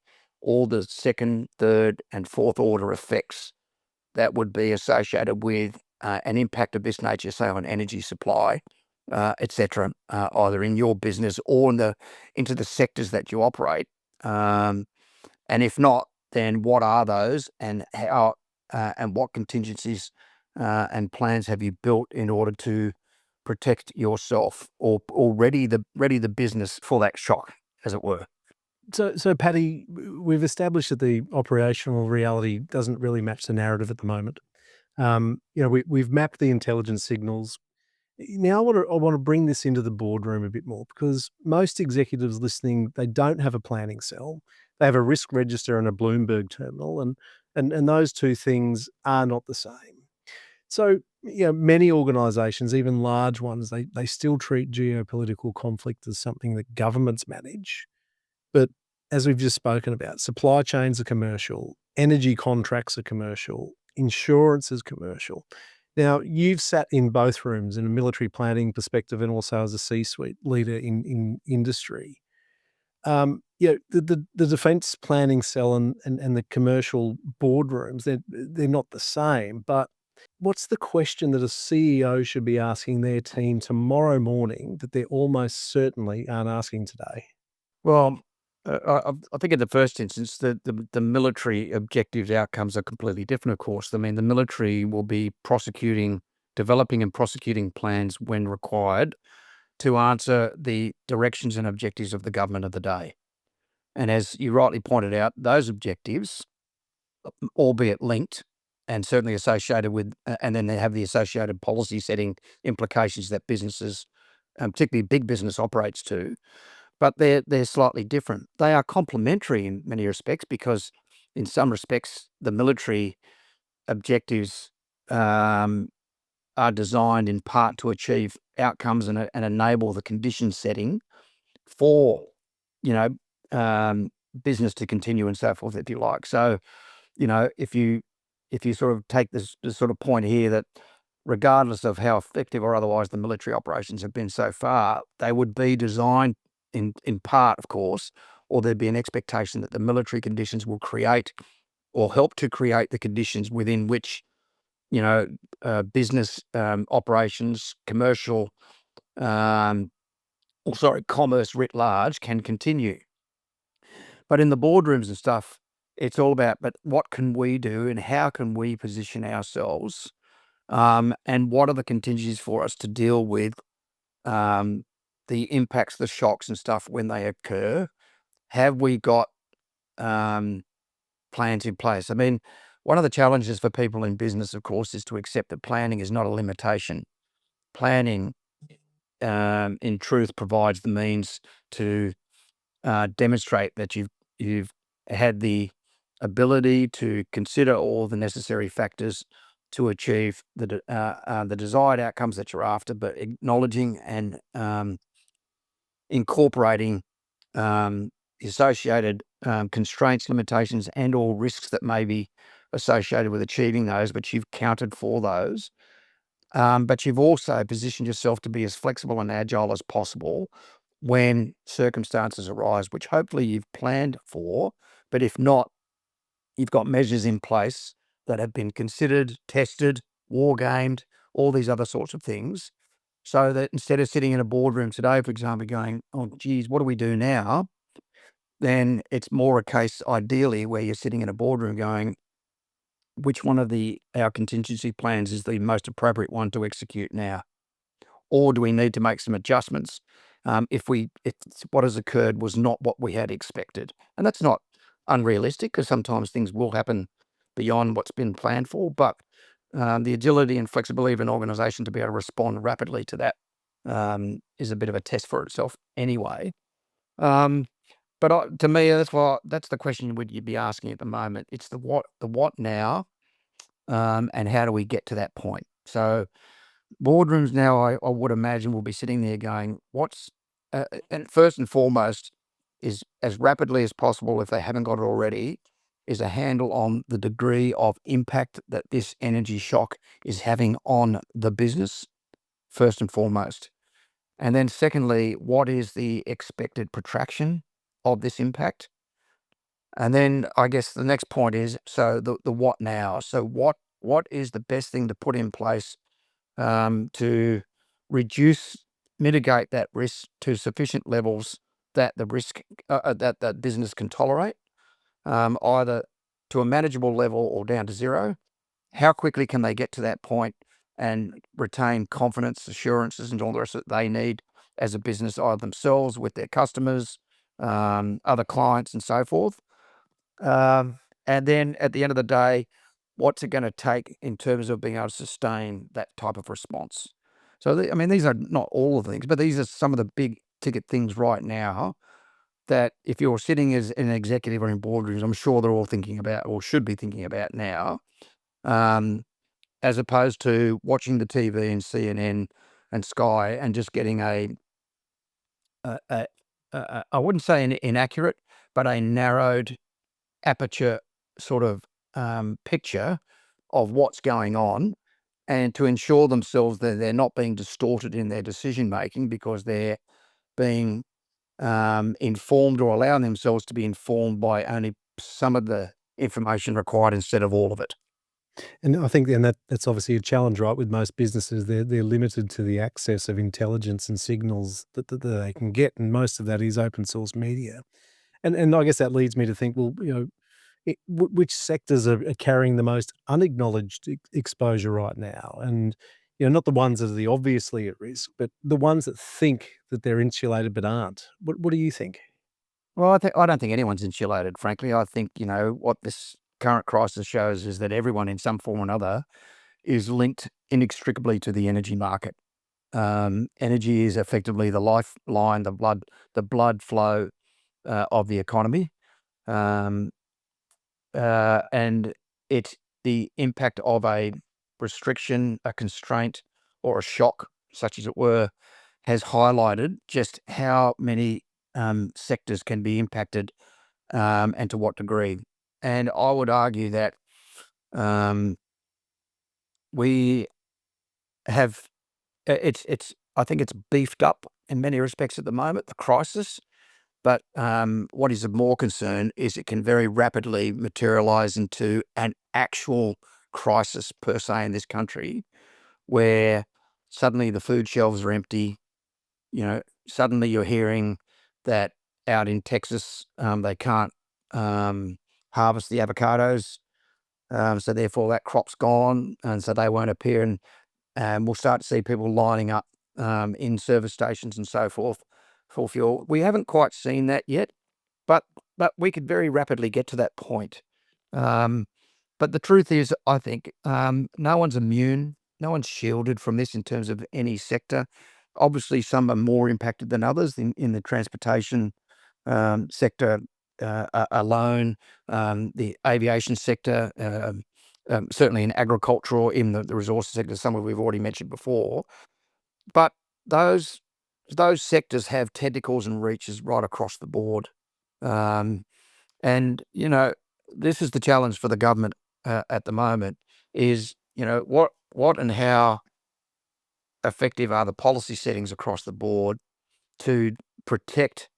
all the second, third, and fourth order effects that would be associated with an impact of this nature, say on energy supply, etc., either in your business or into the sectors that you operate. And if not, then what are those, and how, and what contingencies and plans have you built in order to protect yourself or ready the business for that shock, as it were? So Paddy, we've established that the operational reality doesn't really match the narrative at the moment. We've mapped the intelligence signals. Now I want to bring this into the boardroom a bit more, because most executives listening, they don't have a planning cell. They have a risk register and a Bloomberg terminal, and those two things are not the same. So, many organisations, even large ones, they still treat geopolitical conflict as something that governments manage. But as we've just spoken about, supply chains are commercial, energy contracts are commercial, insurance is commercial. Now, you've sat in both rooms in a military planning perspective and also as a C-suite leader in industry. The defence planning cell and the commercial boardrooms, they're not the same, but What's the question that a CEO should be asking their team tomorrow morning that they're almost certainly aren't asking today? Well, I think in the first instance, the military objectives outcomes are completely different, of course. I mean, the military will be developing and prosecuting plans when required to answer the directions and objectives of the government of the day. And as you rightly pointed out, those objectives, albeit linked and certainly associated with, and then they have the associated policy setting implications that businesses, particularly big business, operates to. But they're slightly different. They are complementary in many respects because, in some respects, the military objectives are designed in part to achieve outcomes and enable the condition setting for, you know, business to continue and so forth, if you like. So, if you sort of take this sort of point here that regardless of how effective or otherwise the military operations have been so far, they would be designed in part, of course, or there'd be an expectation that the military conditions will create or help to create the conditions within which, business operations, commerce writ large can continue. But in the boardrooms and stuff, it's all about, but what can we do and how can we position ourselves? And what are the contingencies for us to deal with the impacts, the shocks and stuff when they occur? Have we got plans in place? I mean, one of the challenges for people in business, of course, is to accept that planning is not a limitation. Planning, in truth, provides the means to demonstrate that you've had the ability to consider all the necessary factors to achieve the desired outcomes that you're after, but acknowledging and incorporating the associated constraints, limitations, and or risks that may be associated with achieving those, but you've counted for those. But you've also positioned yourself to be as flexible and agile as possible when circumstances arise, which hopefully you've planned for. But if not, you've got measures in place that have been considered, tested, war gamed, all these other sorts of things. So that instead of sitting in a boardroom today, for example, going, oh, geez, what do we do now? Then it's more a case, ideally, where you're sitting in a boardroom going, which one of our contingency plans is the most appropriate one to execute now? Or do we need to make some adjustments if what has occurred was not what we had expected? And that's not unrealistic because sometimes things will happen beyond what's been planned for, but the agility and flexibility of an organisation to be able to respond rapidly to that is a bit of a test for itself anyway. But to me, that's the question you'd be asking at the moment. It's the what now, and how do we get to that point? So boardrooms now, I would imagine, will be sitting there going, and first and foremost is as rapidly as possible, if they haven't got it already, is a handle on the degree of impact that this energy shock is having on the business, first and foremost. And then secondly, what is the expected protraction of this impact? And then I guess the next point is, so the what now? So what is the best thing to put in place to mitigate that risk to sufficient levels that the risk that business can tolerate, either to a manageable level or down to zero? How quickly can they get to that point and retain confidence, assurances, and all the rest that they need as a business, either themselves, with their customers, other clients, and so forth? And then at the end of the day, what's it going to take in terms of being able to sustain that type of response? So, these are not all of the things, but these are some of the big ticket things right now that if you're sitting as an executive or in boardrooms, I'm sure they're all thinking about or should be thinking about now, as opposed to watching the TV and CNN and Sky and just getting I wouldn't say an inaccurate, but a narrowed aperture sort of picture of what's going on, and to ensure themselves that they're not being distorted in their decision making because they're being informed or allowing themselves to be informed by only some of the information required instead of all of it. And I think that's obviously a challenge, right, with most businesses. They're limited to the access of intelligence and signals that they can get, and most of that is open source media. And I guess that leads me to think, well, which sectors are carrying the most unacknowledged exposure right now? And, not the ones that are the obviously at risk, but the ones that think that they're insulated but aren't. What do you think? Well, I don't think anyone's insulated, frankly. I think, what this current crisis shows is that everyone in some form or another is linked inextricably to the energy market. Energy is effectively the lifeline, the blood flow of the economy. Um, and the impact of a restriction, a constraint, or a shock, such as it were, has highlighted just how many sectors can be impacted, and to what degree. And I would argue that um, we have it's I think it's beefed up in many respects at the moment, the crisis. But what is of more concern is it can very rapidly materialize into an actual crisis per se in this country, where suddenly the food shelves are empty. Suddenly you're hearing that out in Texas, they can't harvest the avocados, so therefore that crop's gone, and so they won't appear, and we'll start to see people lining up in service stations and so forth for fuel. We haven't quite seen that yet, but we could very rapidly get to that point. Um, but the truth is, I think no one's immune, no one's shielded from this in terms of any sector. Obviously, some are more impacted than others in the transportation sector alone, the aviation sector, certainly in agricultural, in the resources sector, some of we've already mentioned before. But those those sectors have tentacles and reaches right across the board. Um, and this is the challenge for the government at the moment: is what and how effective are the policy settings across the board to protect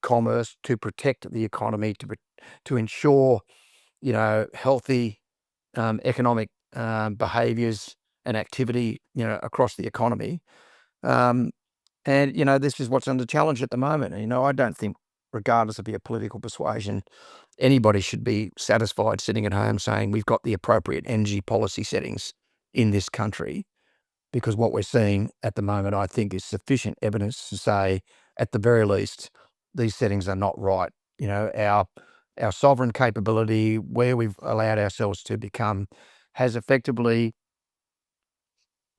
commerce, to protect the economy, to ensure healthy economic behaviours and activity across the economy. Um, and this is what's under challenge at the moment. And, I don't think, regardless of your political persuasion, anybody should be satisfied sitting at home saying we've got the appropriate energy policy settings in this country, because what we're seeing at the moment, I think, is sufficient evidence to say, at the very least, these settings are not right. Our sovereign capability, where we've allowed ourselves to become, has effectively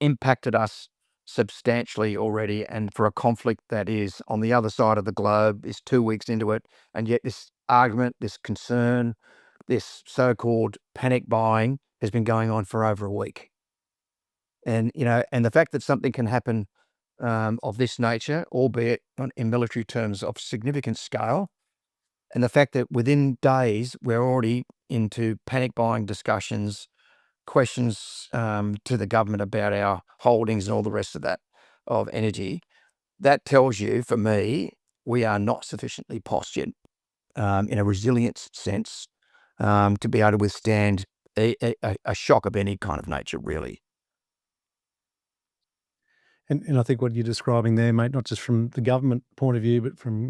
impacted us substantially already, and for a conflict that is on the other side of the globe, is 2 weeks into it, and yet this argument, this concern, this so-called panic buying has been going on for over a week. And the fact that something can happen of this nature, albeit in military terms of significant scale, and the fact that within days we're already into panic buying discussions, questions to the government about our holdings and all the rest of that, of energy, that tells you, for me, we are not sufficiently postured in a resilience sense to be able to withstand a shock of any kind of nature, really. And I think what you're describing there, mate, not just from the government point of view, but from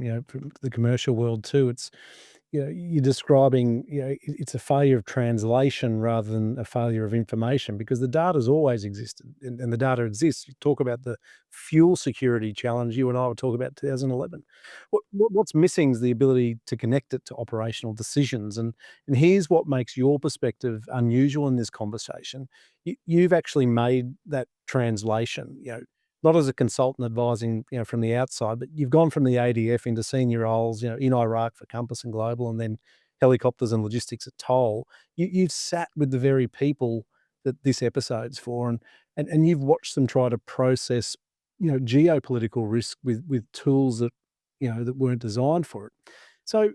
the commercial world too. It's you're describing it's a failure of translation rather than a failure of information, because the data's always existed, and the data exists. You talk about the fuel security challenge. You and I were talking about 2011. What's missing is the ability to connect it to operational decisions. And here's what makes your perspective unusual in this conversation. You've actually made that translation. Not as a consultant advising, from the outside, but you've gone from the ADF into senior roles, in Iraq for Compass and Global, and then helicopters and logistics at Toll. You've sat with the very people that this episode's for, and you've watched them try to process, geopolitical risk with tools that weren't designed for it. So,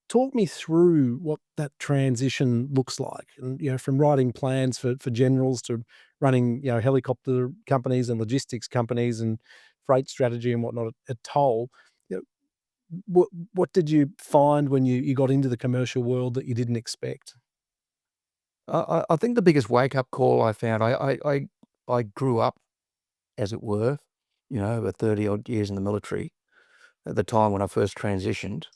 talk me through what that transition looks like, and from writing plans for generals to running helicopter companies and logistics companies and freight strategy and whatnot at Toll. You know, what did you find when you got into the commercial world that you didn't expect? I think the biggest wake-up call I found, I grew up, as it were, over 30-odd years in the military at the time when I first transitioned.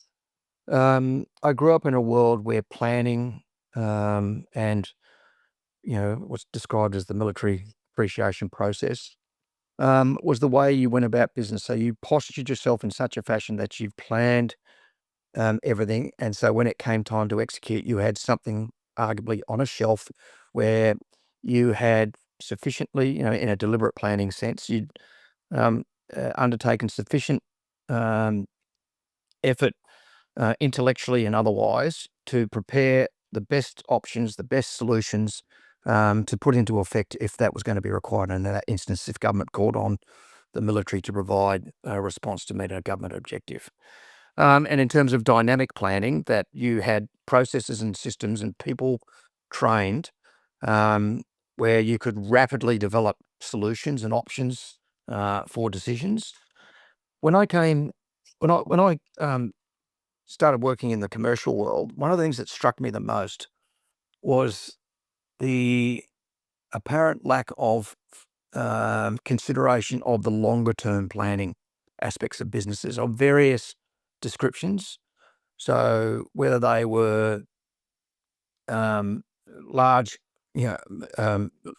I grew up in a world where planning and, what's described as the military appreciation process was the way you went about business. So you postured yourself in such a fashion that you've planned everything. And so when it came time to execute, you had something arguably on a shelf where you had sufficiently, in a deliberate planning sense, you'd undertaken sufficient effort, intellectually and otherwise, to prepare the best options, the best solutions to put into effect if that was going to be required. And in that instance, if government called on the military to provide a response to meet a government objective. And in terms of dynamic planning, that you had processes and systems and people trained where you could rapidly develop solutions and options for decisions. When I started working in the commercial world, one of the things that struck me the most was the apparent lack of consideration of the longer term planning aspects of businesses of various descriptions. So whether they were um, large,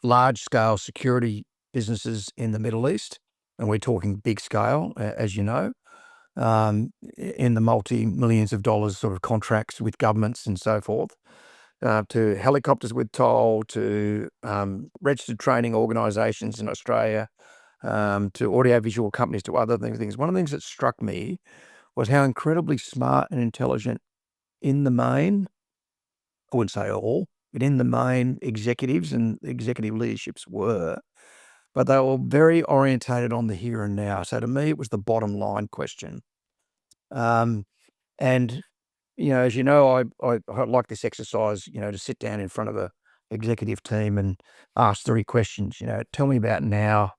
large scale security businesses in the Middle East, and we're talking big scale, as you know, in the multi-millions of dollars sort of contracts with governments and so forth, to helicopters with toll, to registered training organisations in Australia, to audiovisual companies, to other things. One of the things that struck me was how incredibly smart and intelligent in the main, I wouldn't say all, but in the main executives and executive leaderships were, but they were very orientated on the here and now. So to me, it was the bottom line question. Um, and, as you know, I like this exercise, to sit down in front of a executive team and ask 3 questions, tell me about now,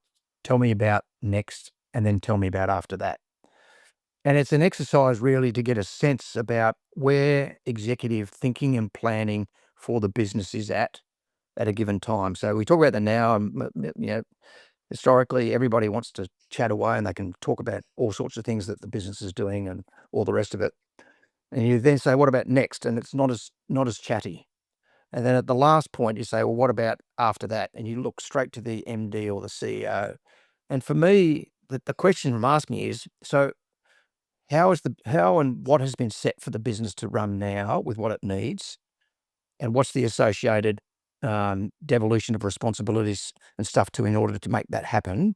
tell me about next, and then tell me about after that. And it's an exercise really to get a sense about where executive thinking and planning for the business is at a given time. So we talk about the now, and historically everybody wants to chat away and they can talk about all sorts of things that the business is doing and all the rest of it. And you then say, what about next? And it's not as chatty. And then at the last point, you say, well, what about after that? And you look straight to the MD or the CEO. And for me, the question I'm asking is, so how and what has been set for the business to run now with what it needs, and what's the associated devolution of responsibilities and stuff in order to make that happen?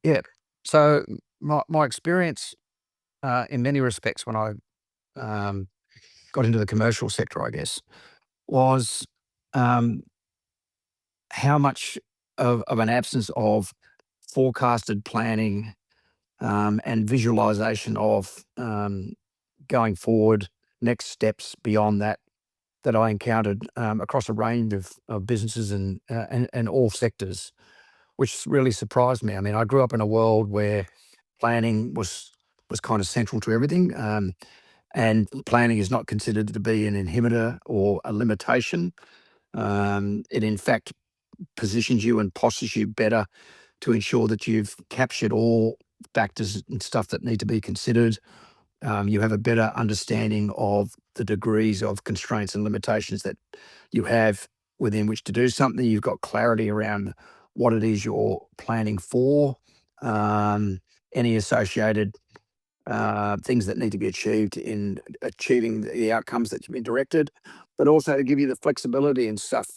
Yeah. So my experience in many respects when I um, got into the commercial sector, I guess, was um, how much of an absence of forecasted planning and visualization of going forward, next steps beyond that I encountered across a range of businesses and all sectors, which really surprised me. I mean, I grew up in a world where planning was kind of central to everything, and planning is not considered to be an inhibitor or a limitation. It in fact positions you and postures you better to ensure that you've captured all factors and stuff that need to be considered. You have a better understanding of the degrees of constraints and limitations that you have within which to do something. You've got clarity around what it is you're planning for, any associated things that need to be achieved in achieving the outcomes that you've been directed, but also to give you the flexibility and stuff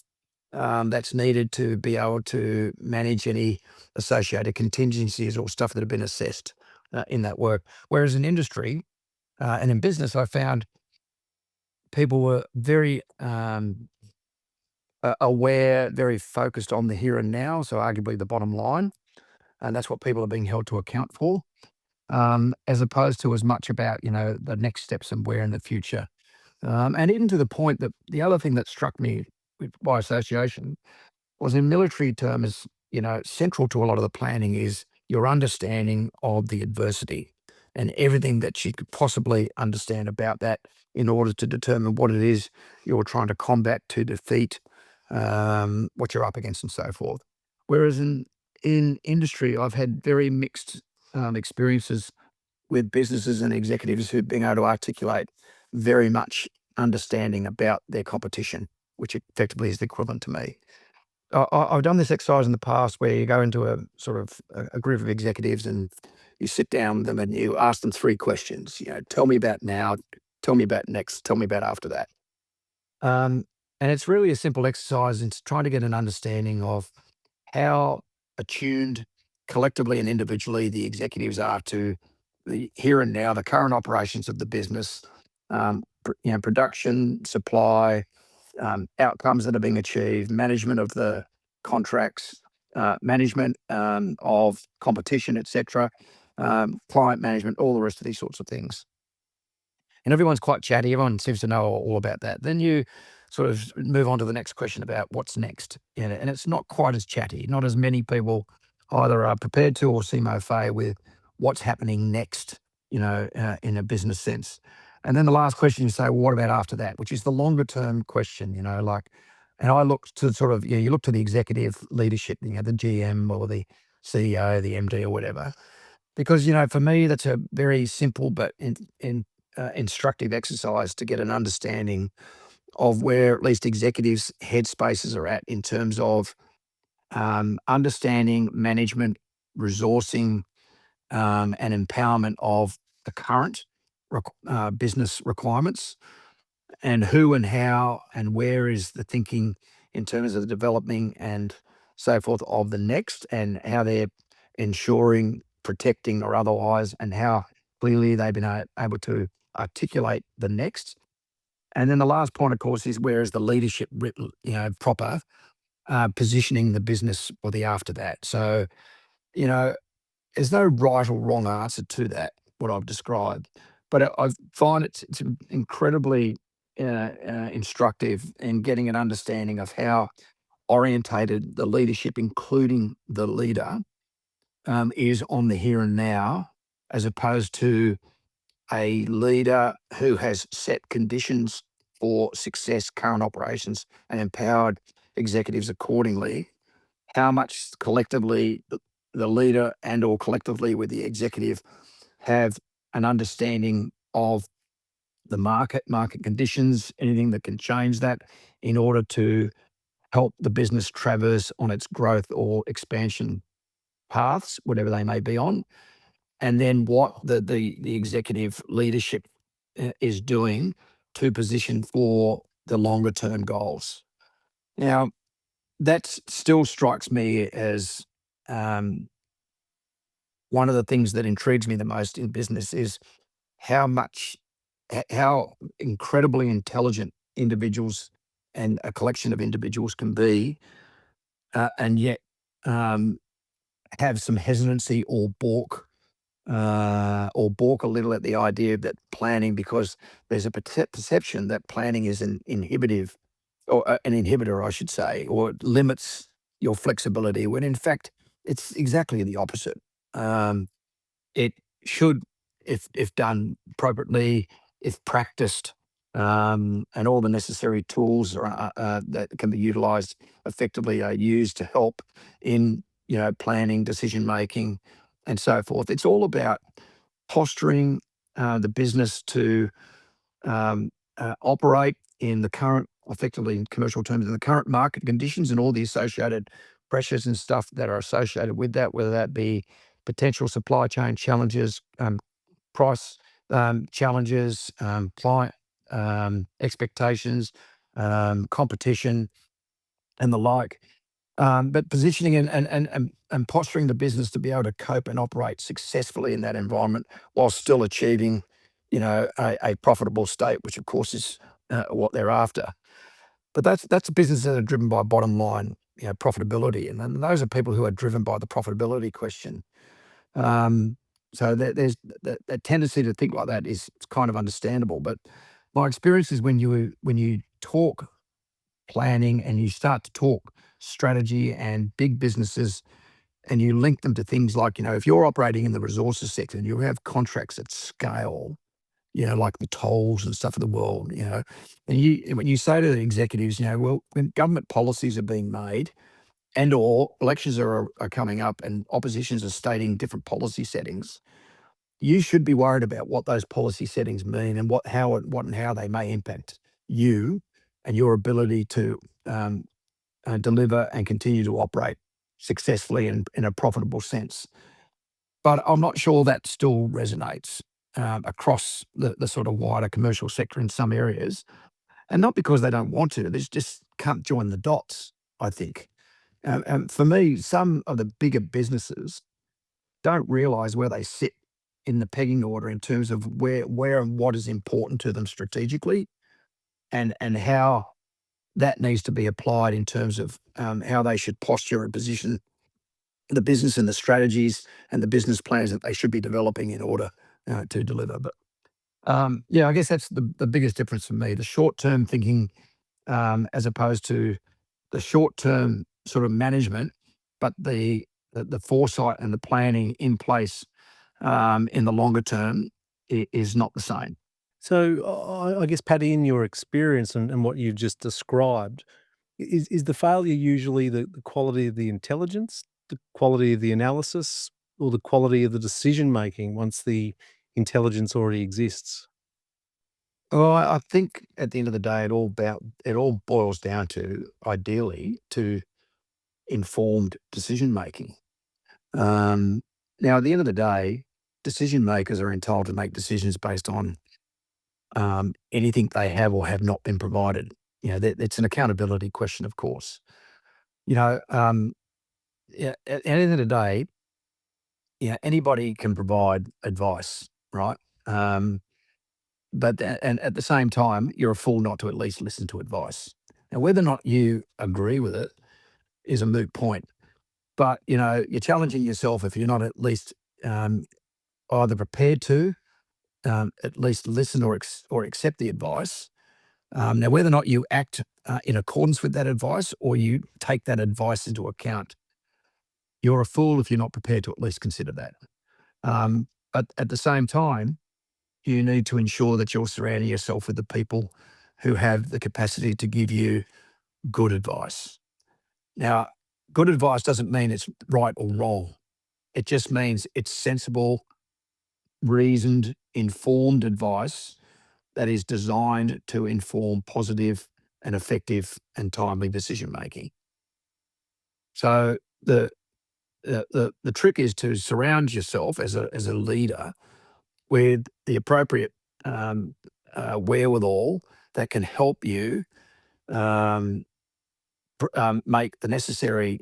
that's needed to be able to manage any associated contingencies or stuff that have been assessed in that work. Whereas in industry, and in business, I found people were very aware, very focused on the here and now. So arguably the bottom line, and that's what people are being held to account for, as opposed to as much about the next steps and where in the future. And even to the point that the other thing that struck me by association was in military terms, central to a lot of the planning is your understanding of the adversity and everything that you could possibly understand about that in order to determine what it is you're trying to combat, to defeat, what you're up against, and so forth. Whereas in industry, I've had very mixed experiences with businesses and executives who've been able to articulate very much understanding about their competition, which effectively is the equivalent to me. I've done this exercise in the past where you go into a sort of a group of executives and you sit down with them and you ask them 3 questions. Tell me about now, tell me about next, tell me about after that. And it's really a simple exercise in trying to get an understanding of how attuned collectively and individually the executives are to the here and now, the current operations of the business, production, supply, outcomes that are being achieved, management of the contracts, management of competition, etc., client management, all the rest of these sorts of things. And everyone's quite chatty. Everyone seems to know all about that. Then you sort of move on to the next question about what's next. And it's not quite as chatty. Not as many people either are prepared to or seem au fait with what's happening next, in a business sense. And then the last question you say, well, what about after that? Which is the longer term question, and I look to sort of, you look to the executive leadership, the GM or the CEO, the MD or whatever. Because, for me, that's a very simple but instructive exercise to get an understanding of where at least executives' headspaces are at in terms of understanding management, resourcing, and empowerment of the current business requirements, and who and how and where is the thinking in terms of the developing and so forth of the next, and how they're ensuring, protecting or otherwise, and how clearly they've been able to articulate the next. And then the last point, of course, is where is the leadership, proper positioning the business for the after that. So, there's no right or wrong answer to that, what I've described. But I find it's incredibly instructive in getting an understanding of how orientated the leadership, including the leader, is on the here and now, as opposed to a leader who has set conditions for success, current operations, and empowered executives accordingly. How much collectively the leader and or collectively with the executive have an understanding of the market conditions, anything that can change that in order to help the business traverse on its growth or expansion paths, whatever they may be on. And then what the executive leadership is doing to position for the longer term goals. Now, that still strikes me as one of the things that intrigues me the most in business is how incredibly intelligent individuals and a collection of individuals can be, and yet have some hesitancy or balk a little at the idea that planning, because there's a perception that planning is an inhibitive, or an inhibitor, I should say, or it limits your flexibility, when in fact it's exactly the opposite. It should, if done appropriately, if practiced, and all the necessary tools that can be utilised effectively are used to help in planning, decision making, and so forth. It's all about posturing the business to operate in the current, effectively in commercial terms, in the current market conditions and all the associated pressures and stuff that are associated with that, whether that be potential supply chain challenges, price challenges, client expectations, competition, and the like. But positioning and posturing the business to be able to cope and operate successfully in that environment while still achieving, a profitable state, which of course is what they're after. But that's businesses that are driven by bottom line, profitability, and then those are people who are driven by the profitability question. So there's that tendency to think like that is, it's kind of understandable. But my experience is when you talk planning and you start to talk strategy and big businesses, and you link them to things like, if you're operating in the resources sector and you have contracts at scale, like the tolls and stuff of the world, and when you say to the executives, well, when government policies are being made and or elections are coming up and oppositions are stating different policy settings, you should be worried about what those policy settings mean and what and how they may impact you and your ability to deliver and continue to operate successfully and in a profitable sense. But I'm not sure that still resonates across the sort of wider commercial sector in some areas, and not because they don't want to, they just can't join the dots, I think. And for me, some of the bigger businesses don't realise where they sit in the pegging order in terms of where and what is important to them strategically, and how that needs to be applied in terms of how they should posture and position the business and the strategies and the business plans that they should be developing in order to deliver. But I guess that's the biggest difference for me, the short-term thinking as opposed to the short-term sort of management, but the foresight and the planning in place in the longer term is not the same. So I guess, Paddy, in your experience and what you've just described, is the failure usually the quality of the intelligence, the quality of the analysis, or the quality of the decision making once the intelligence already exists? Well, I think at the end of the day, it all boils down to, ideally, to informed decision making. Now, at the end of the day, decision makers are entitled to make decisions based on anything they have or have not been provided. It's an accountability question, of course. At the end of the day, anybody can provide advice, right? And at the same time, you're a fool not to at least listen to advice. Now, whether or not you agree with it is a moot point. But you're challenging yourself if you're not at least either prepared to at least listen or accept the advice. Now, whether or not you act in accordance with that advice or you take that advice into account, you're a fool if you're not prepared to at least consider that. But at the same time, you need to ensure that you're surrounding yourself with the people who have the capacity to give you good advice. Now, good advice doesn't mean it's right or wrong. It just means it's sensible, reasoned, informed advice that is designed to inform positive and effective and timely decision making. So the trick is to surround yourself as a leader with the appropriate wherewithal that can help you make the necessary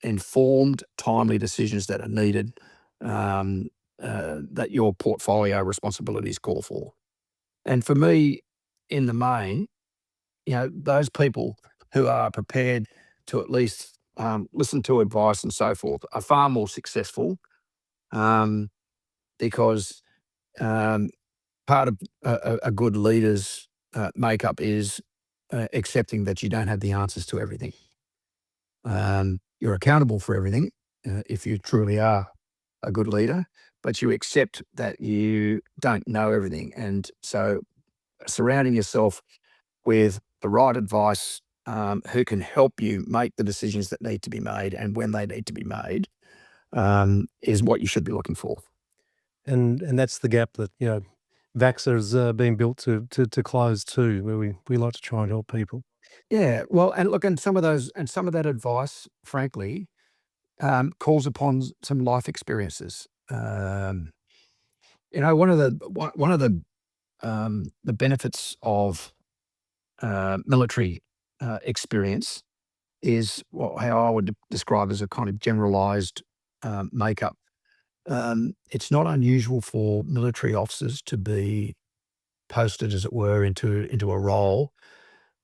informed, timely decisions that are needed, that your portfolio responsibilities call for. And for me, in the main, those people who are prepared to at least listen to advice and so forth are far more successful, because part of a good leader's makeup is accepting that you don't have the answers to everything. You're accountable for everything if you truly are a good leader, but you accept that you don't know everything. And so surrounding yourself with the right advice, who can help you make the decisions that need to be made and when they need to be made, is what you should be looking for. And that's the gap that Vaxa's been built to close too, where we like to try and help people. Yeah, well, and look, and some of that advice, frankly, calls upon some life experiences. One of the benefits of military experience is how I would describe as a kind of generalized makeup. It's not unusual for military officers to be posted, as it were, into a role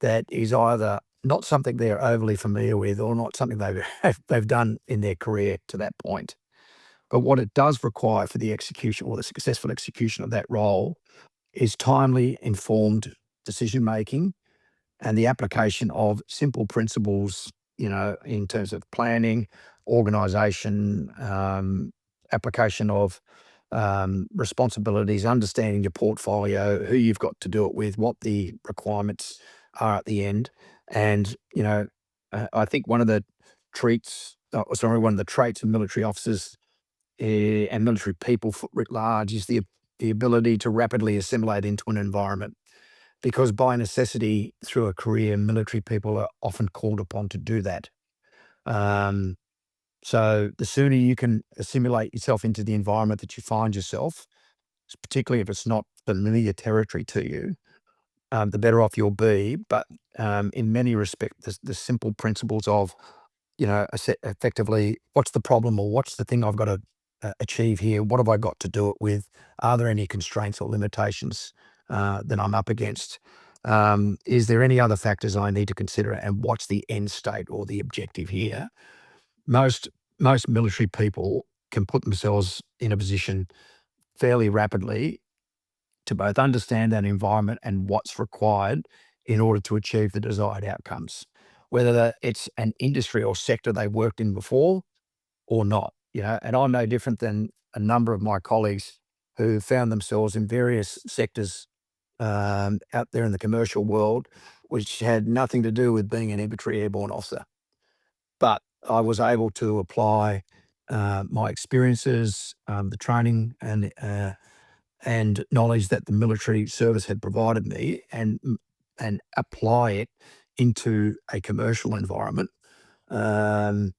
that is either not something they're overly familiar with or not something they've done in their career to that point. But what it does require for the execution or the successful execution of that role is timely, informed decision making and the application of simple principles, in terms of planning, organisation, application of responsibilities, understanding your portfolio, who you've got to do it with, what the requirements are at the end. And, I think one of the one of the traits of military officers and military people writ large is the ability to rapidly assimilate into an environment. Because by necessity, through a career, military people are often called upon to do that. Um, so the sooner you can assimilate yourself into the environment that you find yourself, particularly if it's not familiar territory to you, the better off you'll be. But in many respects, the simple principles of, effectively, what's the problem or what's the thing I've got to achieve here? What have I got to do it with? Are there any constraints or limitations that I'm up against? Is there any other factors I need to consider? And what's the end state or the objective here? Most most military people can put themselves in a position fairly rapidly to both understand that environment and what's required in order to achieve the desired outcomes, whether it's an industry or sector they've worked in before or not. And I'm no different than a number of my colleagues who found themselves in various sectors out there in the commercial world, which had nothing to do with being an infantry airborne officer. But I was able to apply my experiences, the training and knowledge that the military service had provided me, and apply it into a commercial environment um,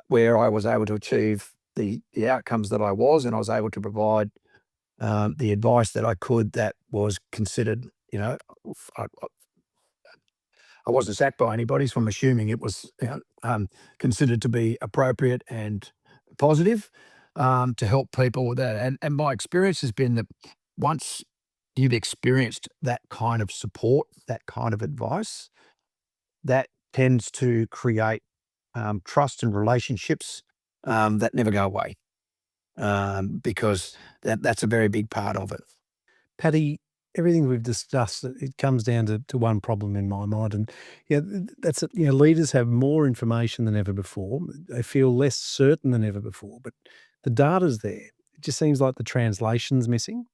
where I was able to achieve the outcomes that I was, and I was able to provide the advice that I could that was considered. I, I wasn't sacked by anybody, so I'm assuming it was considered to be appropriate and positive to help people with that. And my experience has been that once you've experienced that kind of support, that kind of advice, that tends to create trust and relationships that never go away because that's a very big part of it. Paddy, everything we've discussed, it comes down to one problem in my mind. And that's it. Leaders have more information than ever before. They feel less certain than ever before, but the data's there. It just seems like the translation's missing.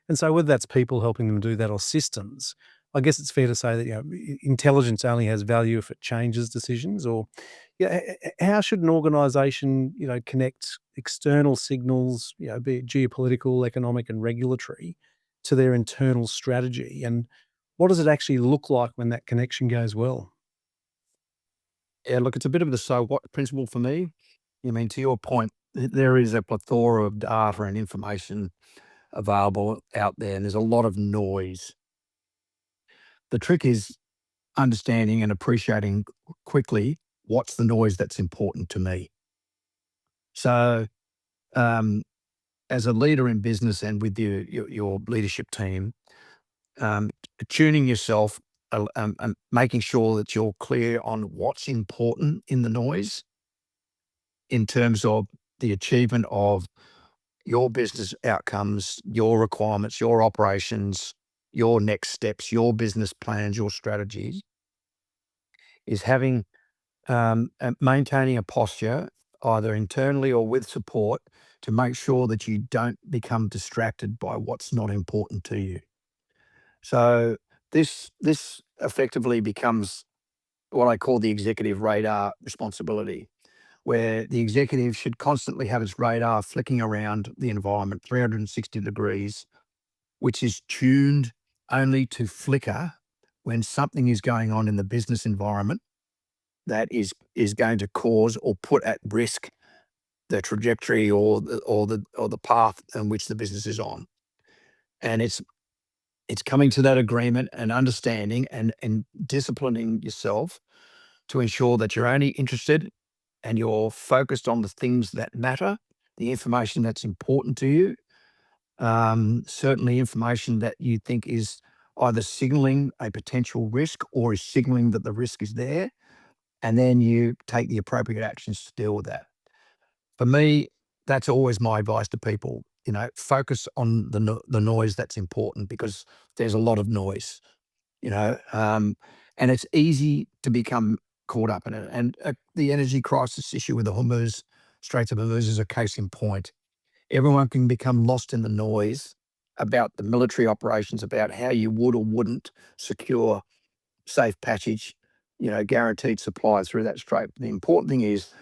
And so whether that's people helping them do that or systems, I guess it's fair to say that intelligence only has value if it changes decisions. Or how should an organisation connect external signals, be it geopolitical, economic, and regulatory, to their internal strategy? And what does it actually look like when that connection goes well? Yeah, look, it's a bit of the so what principle for me. I mean, to your point, there is a plethora of data and information available out there, and there's a lot of noise. The trick is understanding and appreciating quickly what's the noise that's important to me. So, um, as a leader in business and with your leadership team, um, tuning yourself and making sure that you're clear on what's important in the noise in terms of the achievement of your business outcomes, your requirements, your operations, your next steps, your business plans, your strategies, is having and maintaining a posture either internally or with support to make sure that you don't become distracted by what's not important to you. So this effectively becomes what I call the executive radar responsibility, where the executive should constantly have its radar flicking around the environment 360 degrees, which is tuned only to flicker when something is going on in the business environment that is going to cause or put at risk the trajectory or the path in which the business is on. And it's coming to that agreement and understanding and disciplining yourself to ensure that you're only interested and you're focused on the things that matter, the information that's important to you, certainly information that you think is either signaling a potential risk or is signaling that the risk is there, and then you take the appropriate actions to deal with that. For me, that's always my advice to people. Focus on the noise that's important because there's a lot of noise. You know, um, and it's easy to become caught up in it. And the energy crisis issue with the Straits of Hormuz is a case in point. everyone can become lost in the noise about the military operations, about how you would or wouldn't secure safe passage, guaranteed supply through that strait. The important thing is,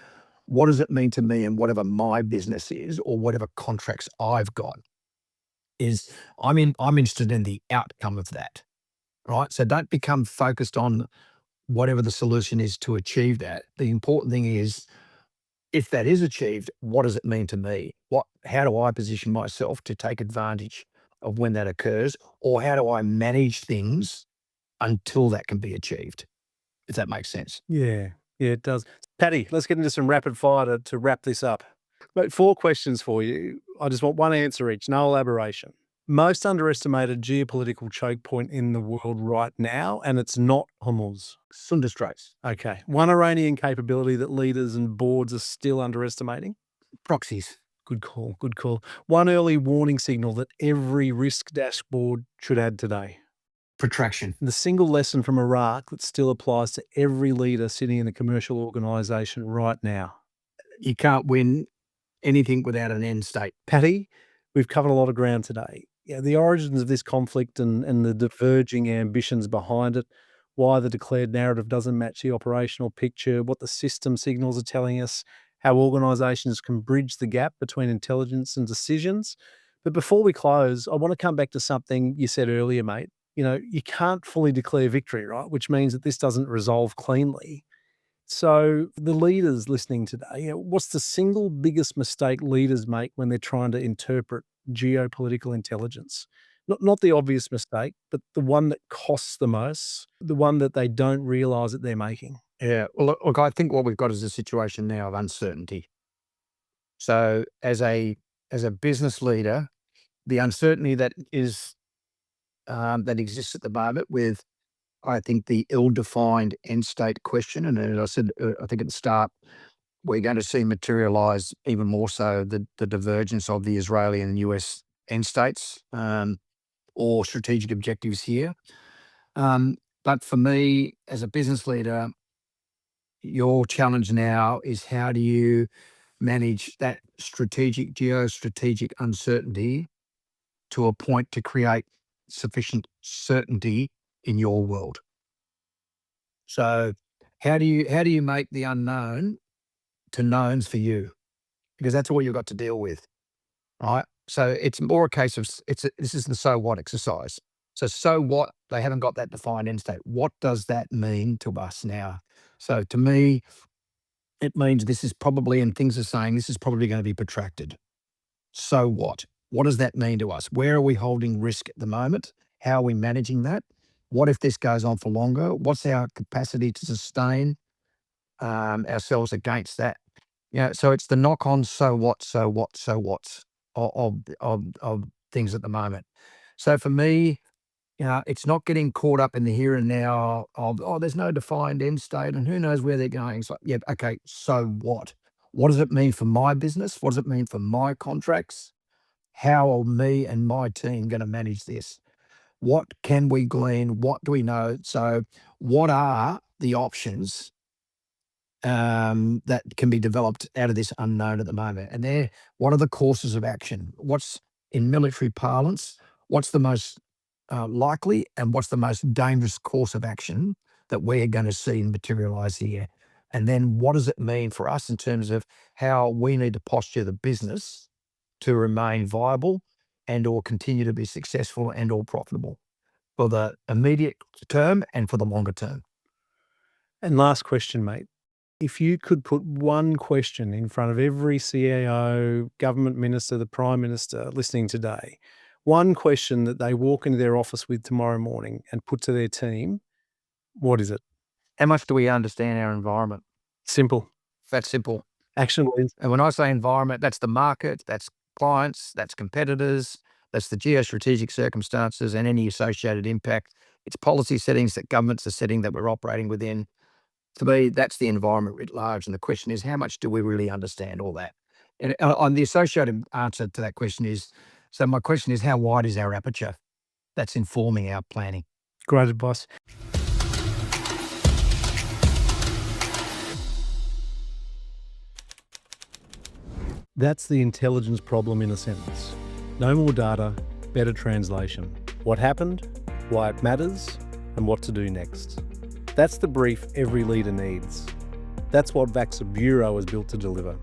what does it mean to me and whatever my business is or whatever contracts I've got is I'm interested in the outcome of that, right? So don't become focused on whatever the solution is to achieve that. The important thing is, if that is achieved, what does it mean to me? How do I position myself to take advantage of when that occurs? Or how do I manage things until that can be achieved? If that makes sense. Yeah, it does. Paddy, let's get into some rapid fire to wrap this up. Mate, 4 questions for you. I just want one answer each, no elaboration. Most underestimated geopolitical choke point in the world right now, and it's not Hormuz. Sunda Straits. Okay. One Iranian capability that leaders and boards are still underestimating? Proxies. Good call, good call. One early warning signal that every risk dashboard should add today? Protraction. The single lesson from Iraq that still applies to every leader sitting in a commercial organisation right now? You can't win anything without an end state. Paddy, we've covered a lot of ground today. Yeah, the origins of this conflict and the diverging ambitions behind it, why the declared narrative doesn't match the operational picture, what the system signals are telling us, how organisations can bridge the gap between intelligence and decisions. But before we close, I want to come back to something you said earlier, mate. You can't fully declare victory, right? Which means that this doesn't resolve cleanly. So the leaders listening today, what's the single biggest mistake leaders make when they're trying to interpret geopolitical intelligence? Not the obvious mistake, but the one that costs the most, the one that they don't realise that they're making. Yeah. Well, look, I think what we've got is a situation now of uncertainty. So as a business leader, the uncertainty that exists at the moment with, I think, the ill-defined end state question, and as I said, I think at the start, we're going to see materialise even more so the divergence of the Israeli and US end states or strategic objectives here. But for me, as a business leader, your challenge now is how do you manage that geostrategic uncertainty to a point to create sufficient certainty in your world. So how do you make the unknown to knowns for you? Because that's all you've got to deal with, right? So it's more a case of this is the so what exercise. So what? They haven't got that defined end state. What does that mean to us now? So to me, it means this is probably, and things are saying this is probably going to be protracted. So what? What does that mean to us? Where are we holding risk at the moment? How are we managing that? What if this goes on for longer? What's our capacity to sustain ourselves against that? So it's the knock-on so what's of things at the moment. So for me, it's not getting caught up in the here and now of, there's no defined end state and who knows where they're going. It's like, yeah, okay, so what? What does it mean for my business? What does it mean for my contracts? How are me and my team going to manage this? What can we glean? What do we know? So what are the options that can be developed out of this unknown at the moment? And what are the courses of action? What's, in military parlance, what's the most likely and what's the most dangerous course of action that we're going to see materialise here? And then what does it mean for us in terms of how we need to posture the business to remain viable and or continue to be successful and or profitable for the immediate term and for the longer term? And last question, mate. If you could put one question in front of every CAO, government minister, the Prime Minister listening today, one question that they walk into their office with tomorrow morning and put to their team, what is it? How much do we understand our environment? Simple. That's simple. Actionable. And when I say environment, that's the market, that's clients, that's competitors, that's the geostrategic circumstances and any associated impact. It's policy settings that governments are setting that we're operating within. To me, that's the environment writ large. And the question is, how much do we really understand all that? And on the associated answer to that question is, so my question is, how wide is our aperture? That's informing our planning. Great advice. That's the intelligence problem in a sentence. No more data, better translation. What happened, why it matters, and what to do next. That's the brief every leader needs. That's what Vaxa Bureau is built to deliver.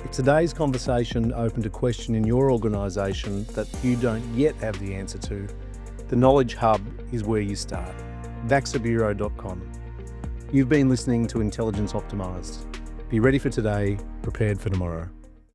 If today's conversation opened a question in your organisation that you don't yet have the answer to, the Knowledge Hub is where you start. VaxaBureau.com. You've been listening to Intelligence Optimised. Be ready for today, prepared for tomorrow.